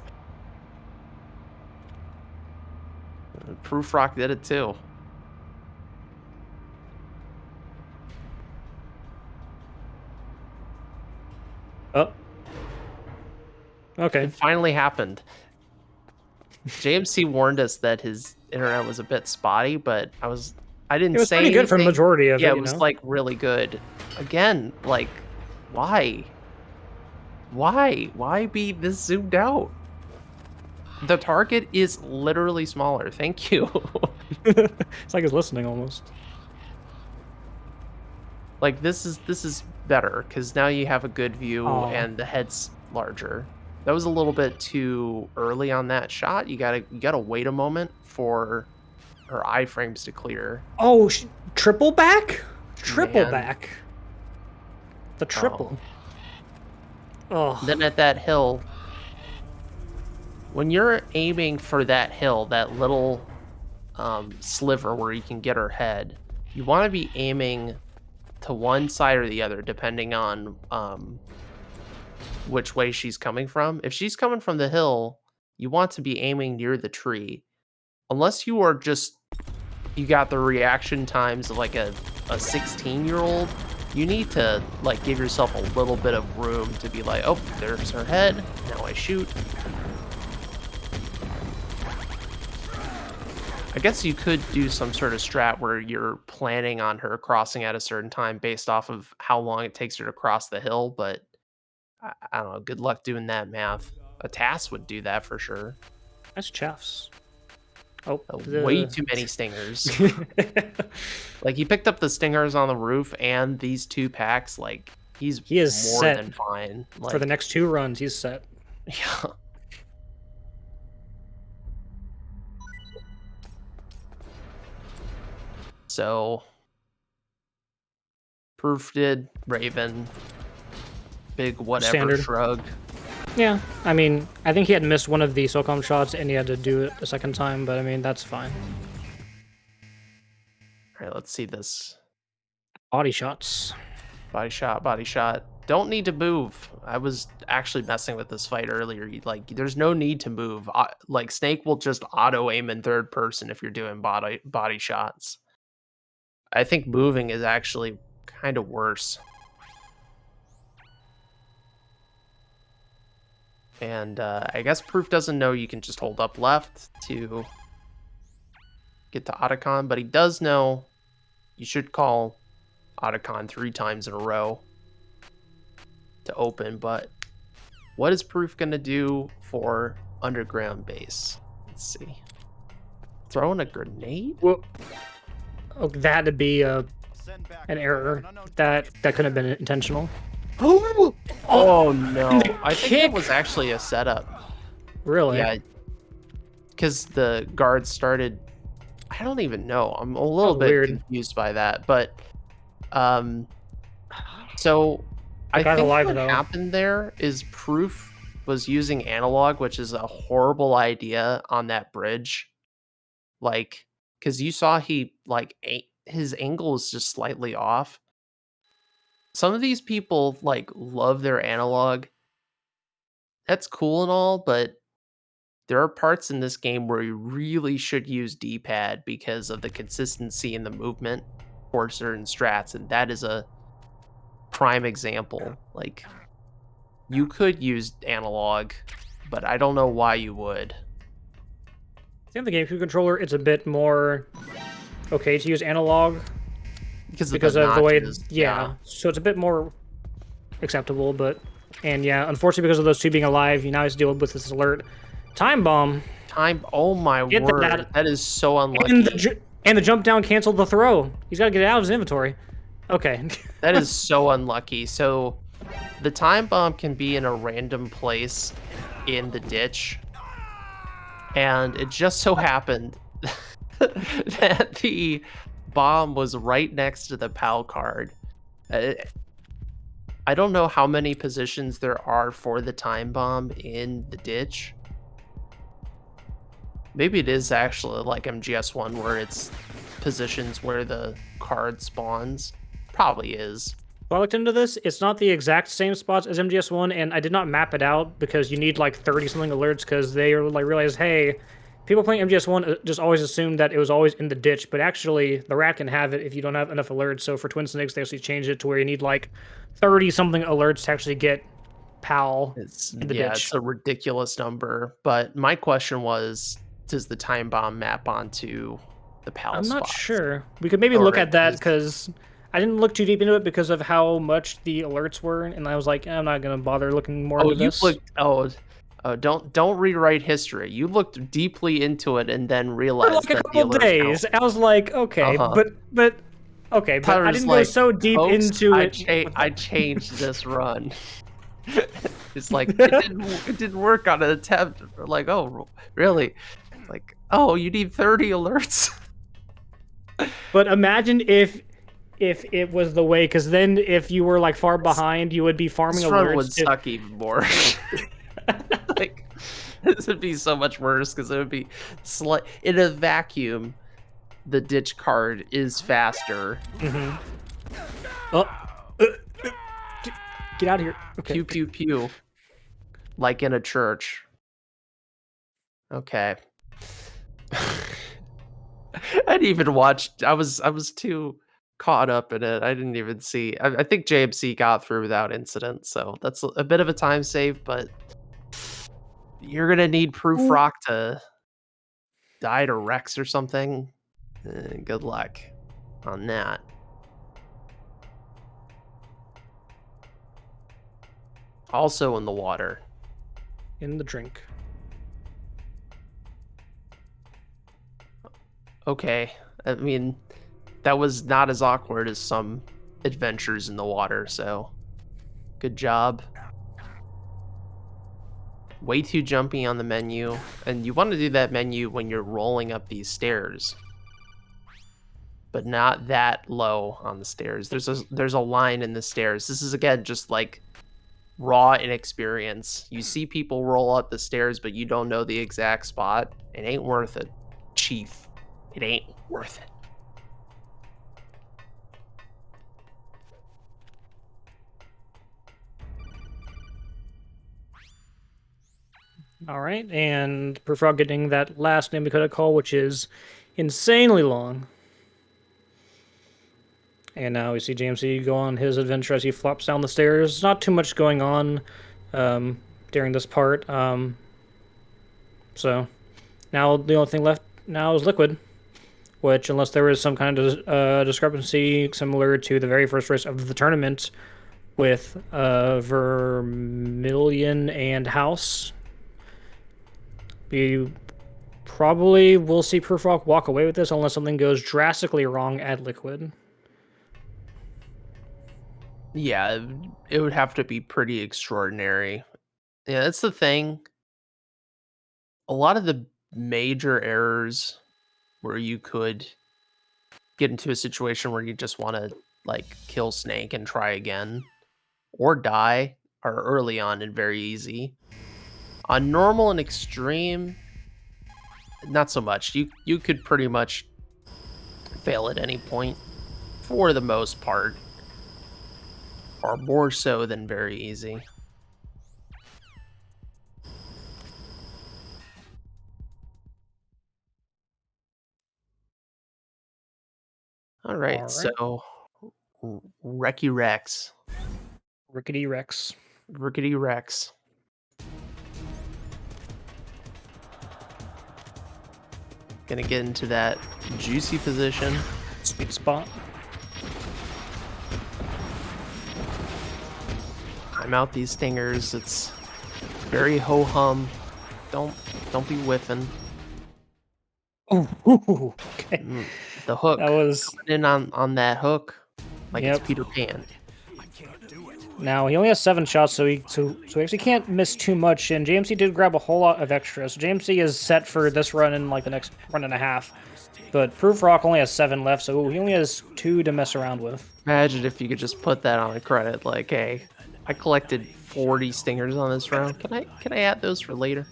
prufr0ckk did it too. Oh. Okay. It finally happened. JMC warned us that his internet was a bit spotty, but I didn't It was say pretty good for the anything. majority of it, Yeah, you it was know? like really good. Again, like, why? Why be this zoomed out? The target is literally smaller. Thank you. It's like he's listening almost. Like, this is better because now you have a good view Aw. and the head's larger. That was a little bit too early on that shot. You gotta wait a moment for her iframes to clear. Oh, triple back? Triple Man. back. The triple. Oh. Then at that hill, when you're aiming for that hill, that little sliver where you can get her head, you want to be aiming to one side or the other, depending on which way she's coming from. If she's coming from the hill, you want to be aiming near the tree. Unless you are just, you got the reaction times of like a 16-year-old, you need to like give yourself a little bit of room to be like, oh, there's her head, now I shoot. I guess you could do some sort of strat where you're planning on her crossing at a certain time based off of how long it takes her to cross the hill, but I don't know, good luck doing that math. A task would do that for sure. That's Chaffs. Oh, way too many stingers. Like, he picked up the stingers on the roof and these 2 packs. Like, he is more set than fine. Like, for the next 2 runs, he's set. Yeah. So, Proof did, Raven, big whatever Standard. shrug. Yeah, I mean, I think he had missed one of the SOCOM shots and he had to do it a second time, but I mean, that's fine. All right, let's see this. Body shots. Body shot, body shot. Don't need to move. I was actually messing with this fight earlier. Like, there's no need to move. Like, Snake will just auto aim in third person if you're doing body shots. I think moving is actually kind of worse. And I guess Proof doesn't know you can just hold up left to get to Otacon, but he does know you should call Otacon 3 times in a row to open. But what is Proof going to do for underground base? Let's see. Throwing a grenade? Well, oh, that had to be an error. That couldn't have been intentional. Oh no! I think kick. it was actually a setup. Really? Yeah, because the guards started. I don't even know. I'm a little bit weird. confused by that, but so I guy's think alive, what though. happened there is Proof was using analog, which is a horrible idea on that bridge. Like, because you saw he like his angle is just slightly off. Some of these people like love their analog. That's cool and all, but there are parts in this game where you really should use D-pad because of the consistency in the movement for certain strats, and that is a prime example. Like, you could use analog, but I don't know why you would. I think the GameCube controller, it's a bit more okay to use analog Because of the way, notches, yeah. So it's a bit more acceptable, but, and yeah, unfortunately because of those 2 being alive, you now have to deal with this alert. Time bomb. Oh my Get word, that is so unlucky. And the jump down canceled the throw. He's got to get it out of his inventory. Okay. That is so unlucky. So the time bomb can be in a random place in the ditch. And it just so happened that the bomb was right next to the PAL card. I don't know how many positions there are for the time bomb in the ditch. Maybe it is actually like MGS1 where it's positions where the card spawns. Probably is. So I looked into this. It's not the exact same spots as MGS1, and I did not map it out because you need like 30-something alerts because they are like realize, hey, people playing MGS1 just always assume that it was always in the ditch, but actually the rat can have it if you don't have enough alerts. So for Twin Snakes, they actually changed it to where you need like 30-something alerts to actually get PAL in the ditch. It's a ridiculous number. But my question was, does the time bomb map onto the PAL I'm not spots? sure. We could maybe look at that because I didn't look too deep into it because of how much the alerts were, and I was like, I'm not gonna bother looking more into this. Don't rewrite history. You looked deeply into it and then realized like a that couple the alerts days. count. I was like, okay, but okay, but I didn't go so deep into it. I changed this run. It's like it didn't work on an attempt. Like, oh, really? Like, oh, you need 30 alerts. But imagine if it was the way, because then if you were like far behind, you would be farming This run alerts. would suck even more. Like, this would be so much worse because it would be in a vacuum. The ditch card is faster. Mm-hmm. Oh, get out of here! Okay. Pew pew pew. Like in a church. Okay. I didn't even watch. I was too caught up in it. I didn't even see. I think JMC got through without incident, so that's a bit of a time save. But you're gonna need prufr0ckk to die to Rex or something. Good luck on that. Also in the water. In the drink. Okay. I mean, that was not as awkward as some adventures in the water, so good job. Way too jumpy on the menu, and you want to do that menu when you're rolling up these stairs, but not that low on the stairs. There's a line in the stairs. This is again just like raw inexperience. You see people roll up the stairs, but you don't know the exact spot. It ain't worth it, Chief. It ain't worth it. All right, and prufr0ckk getting that last name Dakota call, which is insanely long. And now we see JMC go on his adventure as he flops down the stairs. Not too much going on during this part. So now the only thing left now is Liquid, which, unless there was some kind of discrepancy similar to the very first race of the tournament with Vermilion and House, we probably will see prufr0ckk walk away with this unless something goes drastically wrong at Liquid. Yeah, it would have to be pretty extraordinary. Yeah, that's the thing. A lot of the major errors where you could get into a situation where you just want to like kill Snake and try again or die are early on and very easy. On normal and extreme, not so much. You could pretty much fail at any point for the most part, or more so than very easy. All right. So Wrecky Rex. Rickety Rex. Rickety Rex. Gonna get into that juicy position. Sweet spot. I'm out these stingers. It's very ho-hum. Don't be whiffing. Oh, okay. The hook. That was coming in on that hook like Yep. it's Peter Pan. Now he only has 7 shots, so he actually can't miss too much. And JMC did grab a whole lot of extra, so JMC is set for this run in like the next run and a half. But prufr0ckk only has 7 left, so he only has 2 to mess around with. Imagine if you could just put that on a credit, like, hey, I collected 40 stingers on this round. Can I add those for later?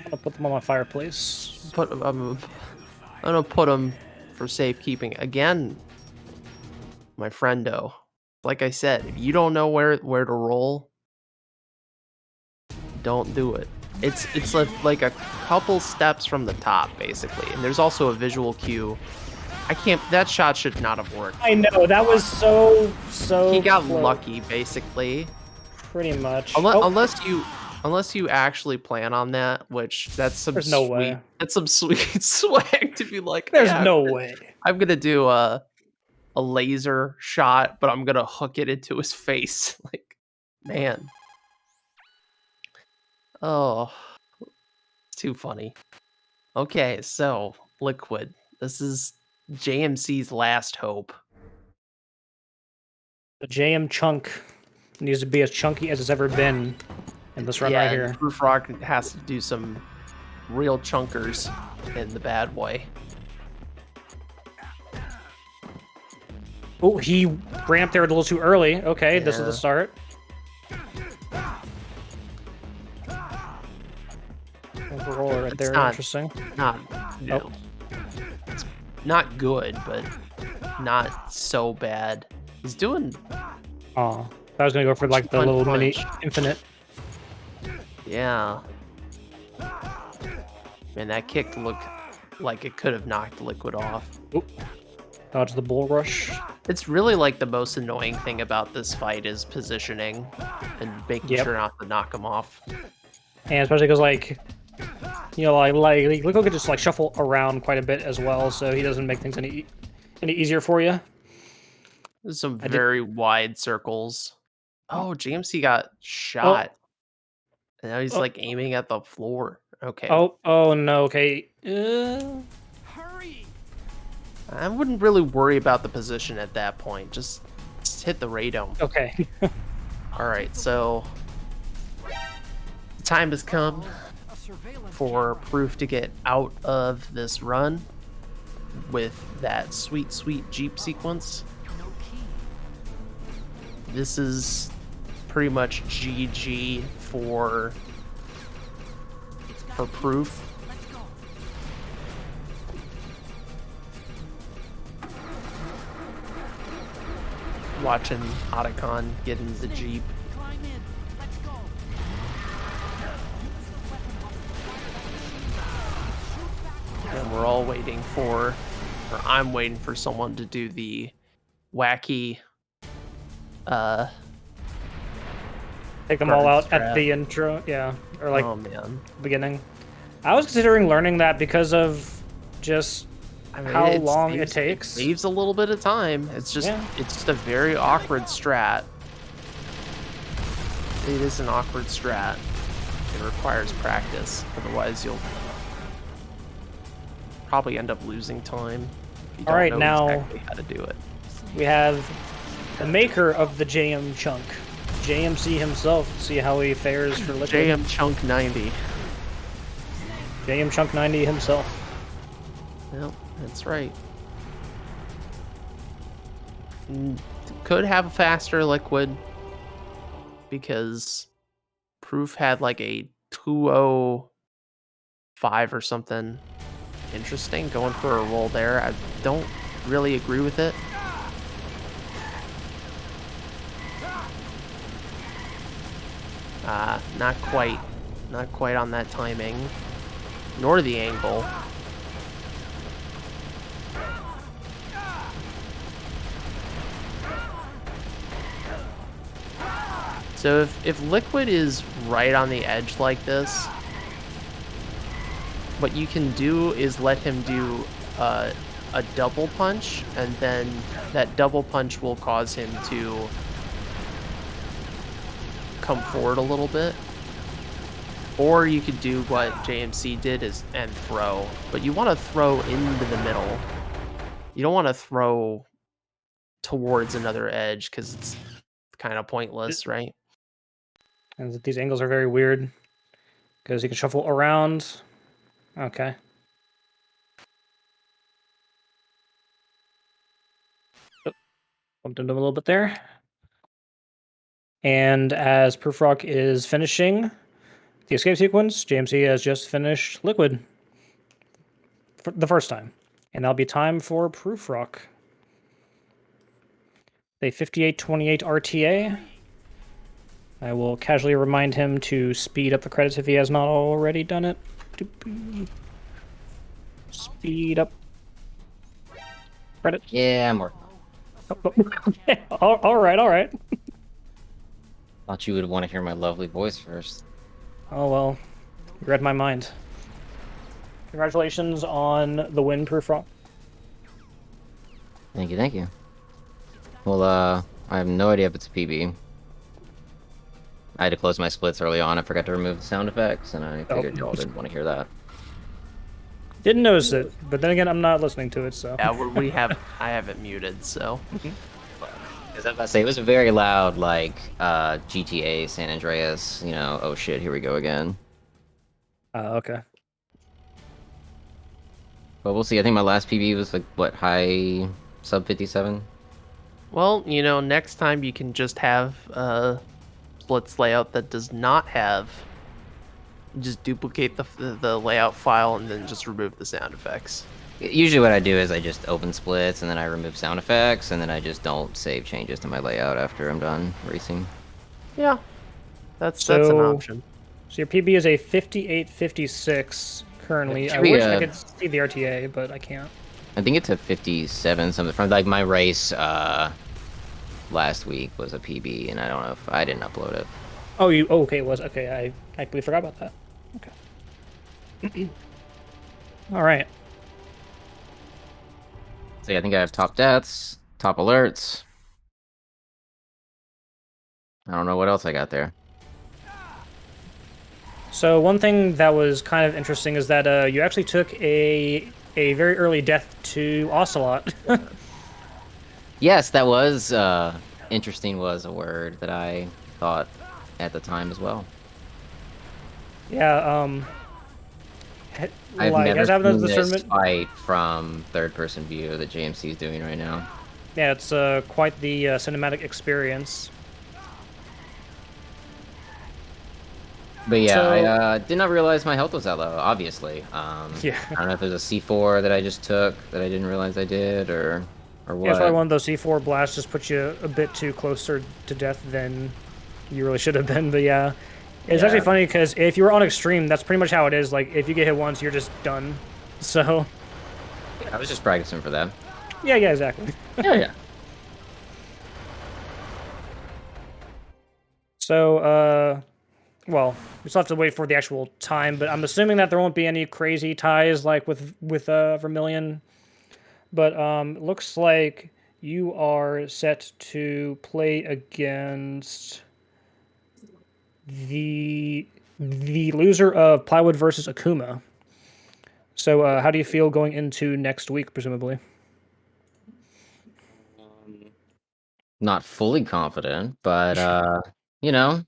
I'm gonna put them on my fireplace. I'm gonna put them for safekeeping again, my friendo. Like I said, if you don't know where to roll, don't do it. It's like a couple steps from the top, basically. And there's also a visual cue. That shot should not have worked. I know, that was so He got close. lucky, basically. Pretty much. Unless you actually plan on that, which that's some There's no way. That's some sweet swag to be like. There's yeah, no way. I'm gonna do a laser shot, but I'm gonna hook it into his face. Like, man. Oh, too funny. Okay, so Liquid. This is JMC's last hope. The JM chunk needs to be as chunky as it's ever been in this run right here. prufr0ckk has to do some real chunkers in the bad way. Oh, he ran up there a little too early. Okay, this is the Yeah. start. There's a roller right It's there. not Interesting. not you Oh. know, it's not good, but not so bad. He's doing Oh, I was gonna go for like the punch, little punch. mini infinite. Yeah. Man, that kick looked like it could have knocked Liquid off. Oop. Dodge the bull rush. It's really like the most annoying thing about this fight is positioning and making Yep. sure not to knock him off. And especially because like, you know, like Lico could just like shuffle around quite a bit as well, so he doesn't make things any easier for you. There's some I did. very wide circles. Oh, GMC got Oh. shot. And now he's Oh. like aiming at the floor. Okay. Oh no. Okay. Hurry! I wouldn't really worry about the position at that point. Just hit the radome. Okay. All right, so the time has come for Proof to get out of this run with that sweet, sweet Jeep sequence. This is pretty much GG for Proof. Watching Otacon get in the Jeep. And we're all waiting for, or I'm waiting for someone to do the wacky Take them all out guard at strat. the intro. Yeah. Or like Oh man. beginning. I was considering learning that because of just I mean, how it long it saves- takes. saves a little bit of time. It's just Yeah. it's just a very awkward strat. It is an awkward strat. It requires practice. Otherwise you'll probably end up losing time if you All don't right, know now- exactly how to do it. We have the maker of the JM chunk, JMC himself. See how he fares for Liquid. JM Chunk 90. JM Chunk 90 himself. Yep, that's right. Could have a faster Liquid because Proof had like a 205 or something. Interesting, going for a roll there. I don't really agree with it. Not quite on that timing, nor the angle. So if Liquid is right on the edge like this, what you can do is let him do a double punch, and then that double punch will cause him to come forward a little bit. Or you could do what JMC did and throw, but you want to throw into the middle. You don't want to throw towards another edge because it's kind of pointless, right? And these angles are very weird because you can shuffle around. Okay. Oh, bumped into him a little bit there. And as prufr0ckk is finishing the escape sequence, JMC has just finished Liquid for the first time. And that'll be time for prufr0ckk. A 5828 RTA. I will casually remind him to speed up the credits if he has not already done it. Speed up. Credits. Yeah, I'm working. All right. Thought you would want to hear my lovely voice first. Oh well, you read my mind. Congratulations on the win, prufr0ckk. Thank you, thank you. Well, I have no idea if it's a PB. I had to close my splits early on. I forgot to remove the sound effects, and I figured y'all didn't want to hear that. Didn't notice it, but then again, I'm not listening to it, so. Yeah, I have it muted, so. Because I was about to say, it was a very loud, like, GTA San Andreas, you know, oh shit, here we go again. Okay. But we'll see. I think my last PB was, like, what, high sub 57? Well, you know, next time you can just have a splits layout that does not have. Just duplicate the layout file and then just remove the sound effects. Usually what I do is I just open splits and then I remove sound effects and then I just don't save changes to my layout after I'm done racing. Yeah, that's an option. So your PB is a 58.56 currently. I Should be wish I could see the RTA, but I can't. I think it's a 57 something from like my race last week was a PB and I don't know if I didn't upload it. Oh, you? Oh, okay, it was okay. I completely forgot about that. Okay. All right. So yeah, I think I have top deaths, top alerts. I don't know what else I got there. So one thing that was kind of interesting is that you actually took a very early death to Ocelot. Yes, that was interesting was a word that I thought at the time as well. Yeah, I've like, never as seen the this tournament, fight from third-person view that JMC is doing right now. yeah, it's quite the cinematic experience. But yeah, So- I did not realize my health was that low, obviously. Yeah. I don't know if there's a C4 that I just took that I didn't realize I did, or what. Yeah, it's probably one of those C4 blasts just put you a bit too closer to death than you really should have been. But yeah, it's actually funny because if you were on extreme, that's pretty much how it is. Like, if you get hit once, you're just done. So. I was just practicing for that. Yeah, exactly. Yeah. So, well, we still have to wait for the actual time, but I'm assuming that there won't be any crazy ties like with Vermilion. But it looks like you are set to play against the loser of Plywood versus Akuma. So, how do you feel going into next week, presumably? Not fully confident, but you know,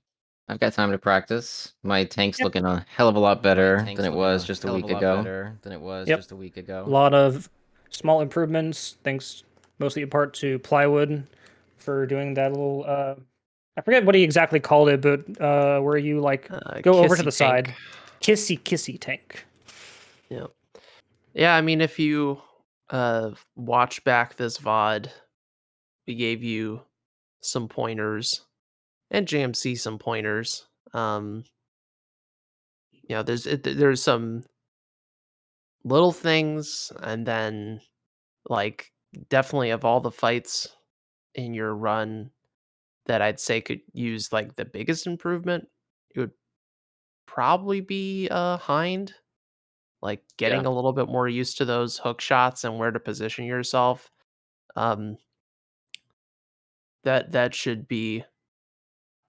I've got time to practice. My tank's looking a hell of a lot better than it was just a week ago. A lot of small improvements, thanks mostly in part to Plywood for doing that little. I forget what he exactly called it, but where you like go over to the side, kissy tank. Yeah. Yeah, I mean, if you watch back this VOD, we gave you some pointers and JMC some pointers. You know, there's some little things, and then like definitely of all the fights in your run that I'd say could use like the biggest improvement, it would probably be Hind. Like getting a little bit more used to those hook shots and where to position yourself. Um, that should be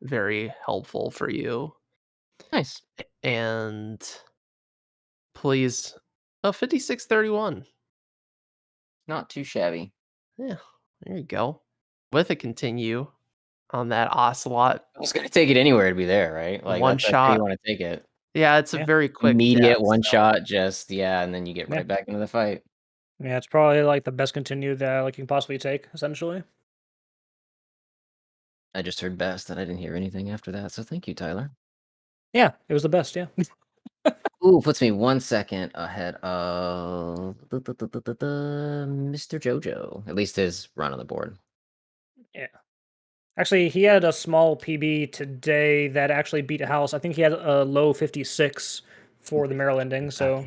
very helpful for you. Nice. And please, 5631. Not too shabby. Yeah, there you go. With a continue on that Ocelot I was gonna take it anywhere to be there, right? Like one that's how you shot. want to take it. Yeah, it's a very quick Immediate death, one so- shot, just and then you get Yeah. right back into the fight. Yeah, it's probably like the best continue that like you can possibly take, essentially. I just heard best and I didn't hear anything after that, so thank you, Tyler. Yeah, it was the best. Yeah. Ooh, puts me 1 second ahead of Mr. JoJo. At least his run on the board. Yeah. Actually, he had a small PB today that actually beat House. I think he had a low 56 for the Merrill ending. So.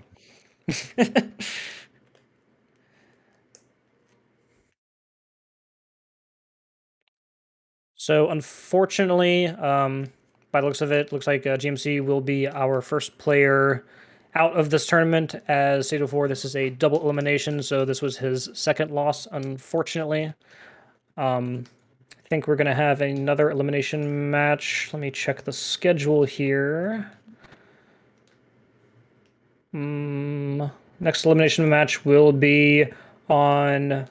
So unfortunately, by the looks of it, looks like GMC will be our first player out of this tournament. As stated before, this is a double elimination, so this was his second loss, unfortunately. I think we're going to have another elimination match. Let me check the schedule here. Next elimination match will be on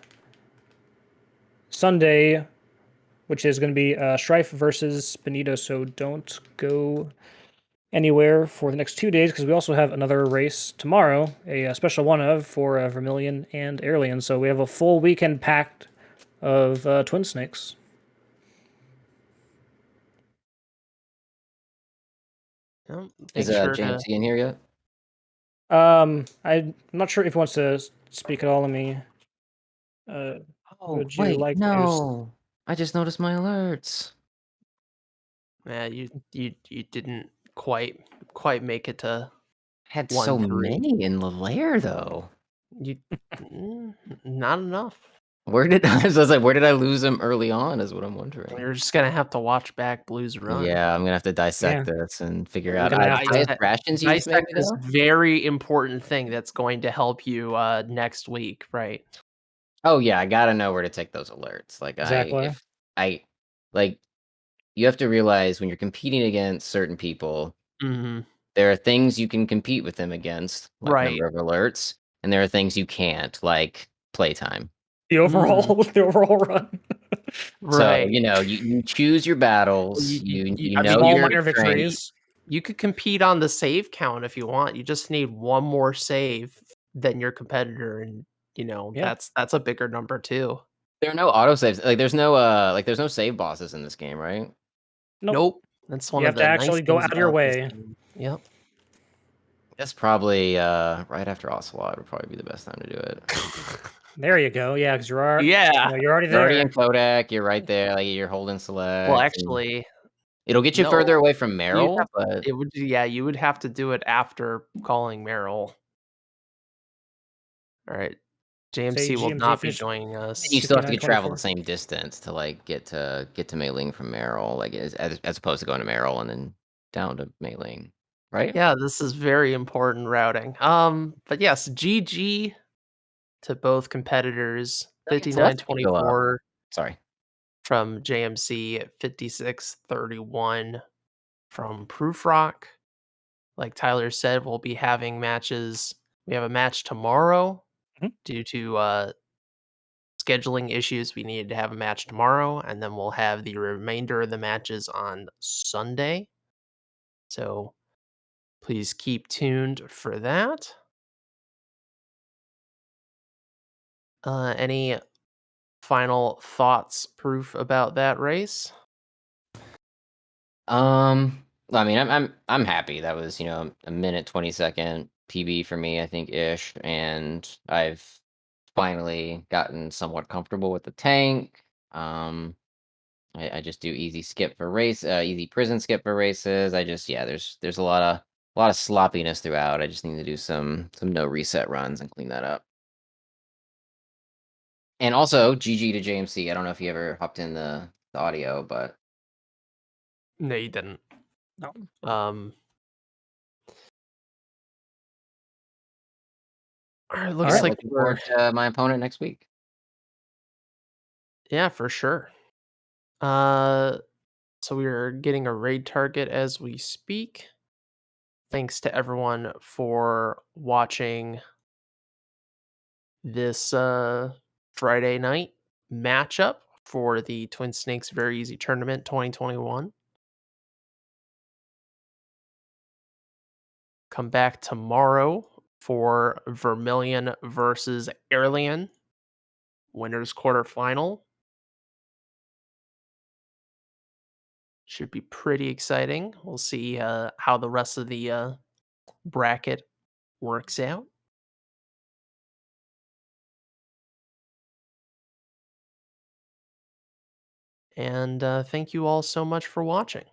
Sunday, which is going to be Strife versus Benito, so don't go anywhere for the next 2 days because we also have another race tomorrow, a special one for Vermilion and Alien. So we have a full weekend packed of Twin Snakes. Well, Is make sure to. JMC in here yet? I'm not sure if he wants to speak at all. Let me. Oh, Would you wait, like to? no. I just noticed my alerts. Yeah, you didn't quite make it to Had so 1-3. many in the lair, though. You not enough. Where did I was like, where did I lose them early on? Is what I'm wondering. You're just gonna have to watch back Blues Run. Yeah, I'm gonna have to dissect Yeah. this and figure You're out. gonna have Highest to rations used, maybe Dissect this though. very important thing that's going to help you next week, right? Oh yeah, I gotta know where to take those alerts. Like exactly. I like you have to realize when you're competing against certain people, Mm-hmm. there are things you can compete with them against, like Right. number of alerts, and there are things you can't, like playtime. The overall, the overall run. So, Right. you choose your battles, you I mean, know Small your minor strength. victories. you could compete on the save count if you want. You just need one more save than your competitor, and Yeah. that's a bigger number too. There are no autosaves. Like there's no save bosses in this game, right? Nope. Nope. That's one You of have to the nice actually go things out of your about this way. game. Yep. That's probably right after Ocelot would probably be the best time to do it. There you go. Yeah, because Yeah. you're already You're already in there. Kodak, you're right there, like you're holding Well, select, and actually, it'll get you further no. away from You'd Meryl, have but it would yeah, you would have to do it after calling Meryl. Alright. Say JMC will GMT not be finished joining then you us. still have to travel the 59-24. same distance to like get to Mei from Meryl, like as opposed to going to Meryl and then down to Mei, right? Yeah, this is very important routing. But yes, GG to both competitors. So that's gonna go up. 59-24 Sorry. from JMC, 56-31 from prufr0ckk. Like Tyler said, we'll be having matches. We have a match tomorrow Mhm. due to scheduling issues. We needed to have a match tomorrow, and then we'll have the remainder of the matches on Sunday. So please keep tuned for that. Any final thoughts, Proof, about that race? I mean, I'm happy. That was, a minute 20-second PB for me, I think ish, and I've finally gotten somewhat comfortable with the tank. I just do easy prison skip for races. There's a lot of sloppiness throughout. I just need to do some no reset runs and clean that up. And also GG to JMC. I don't know if you ever hopped in the audio, but No, you didn't. No. All right, All looks right. like looking we're forward to my opponent next week. yeah, for sure. So we are getting a raid target as we speak. Thanks to everyone for watching this Friday night matchup for the Twin Snakes Very Easy Tournament 2021. Come back tomorrow for Vermilion versus Airlian winners quarterfinal. Should be pretty exciting. We'll see how the rest of the bracket works out. And thank you all so much for watching.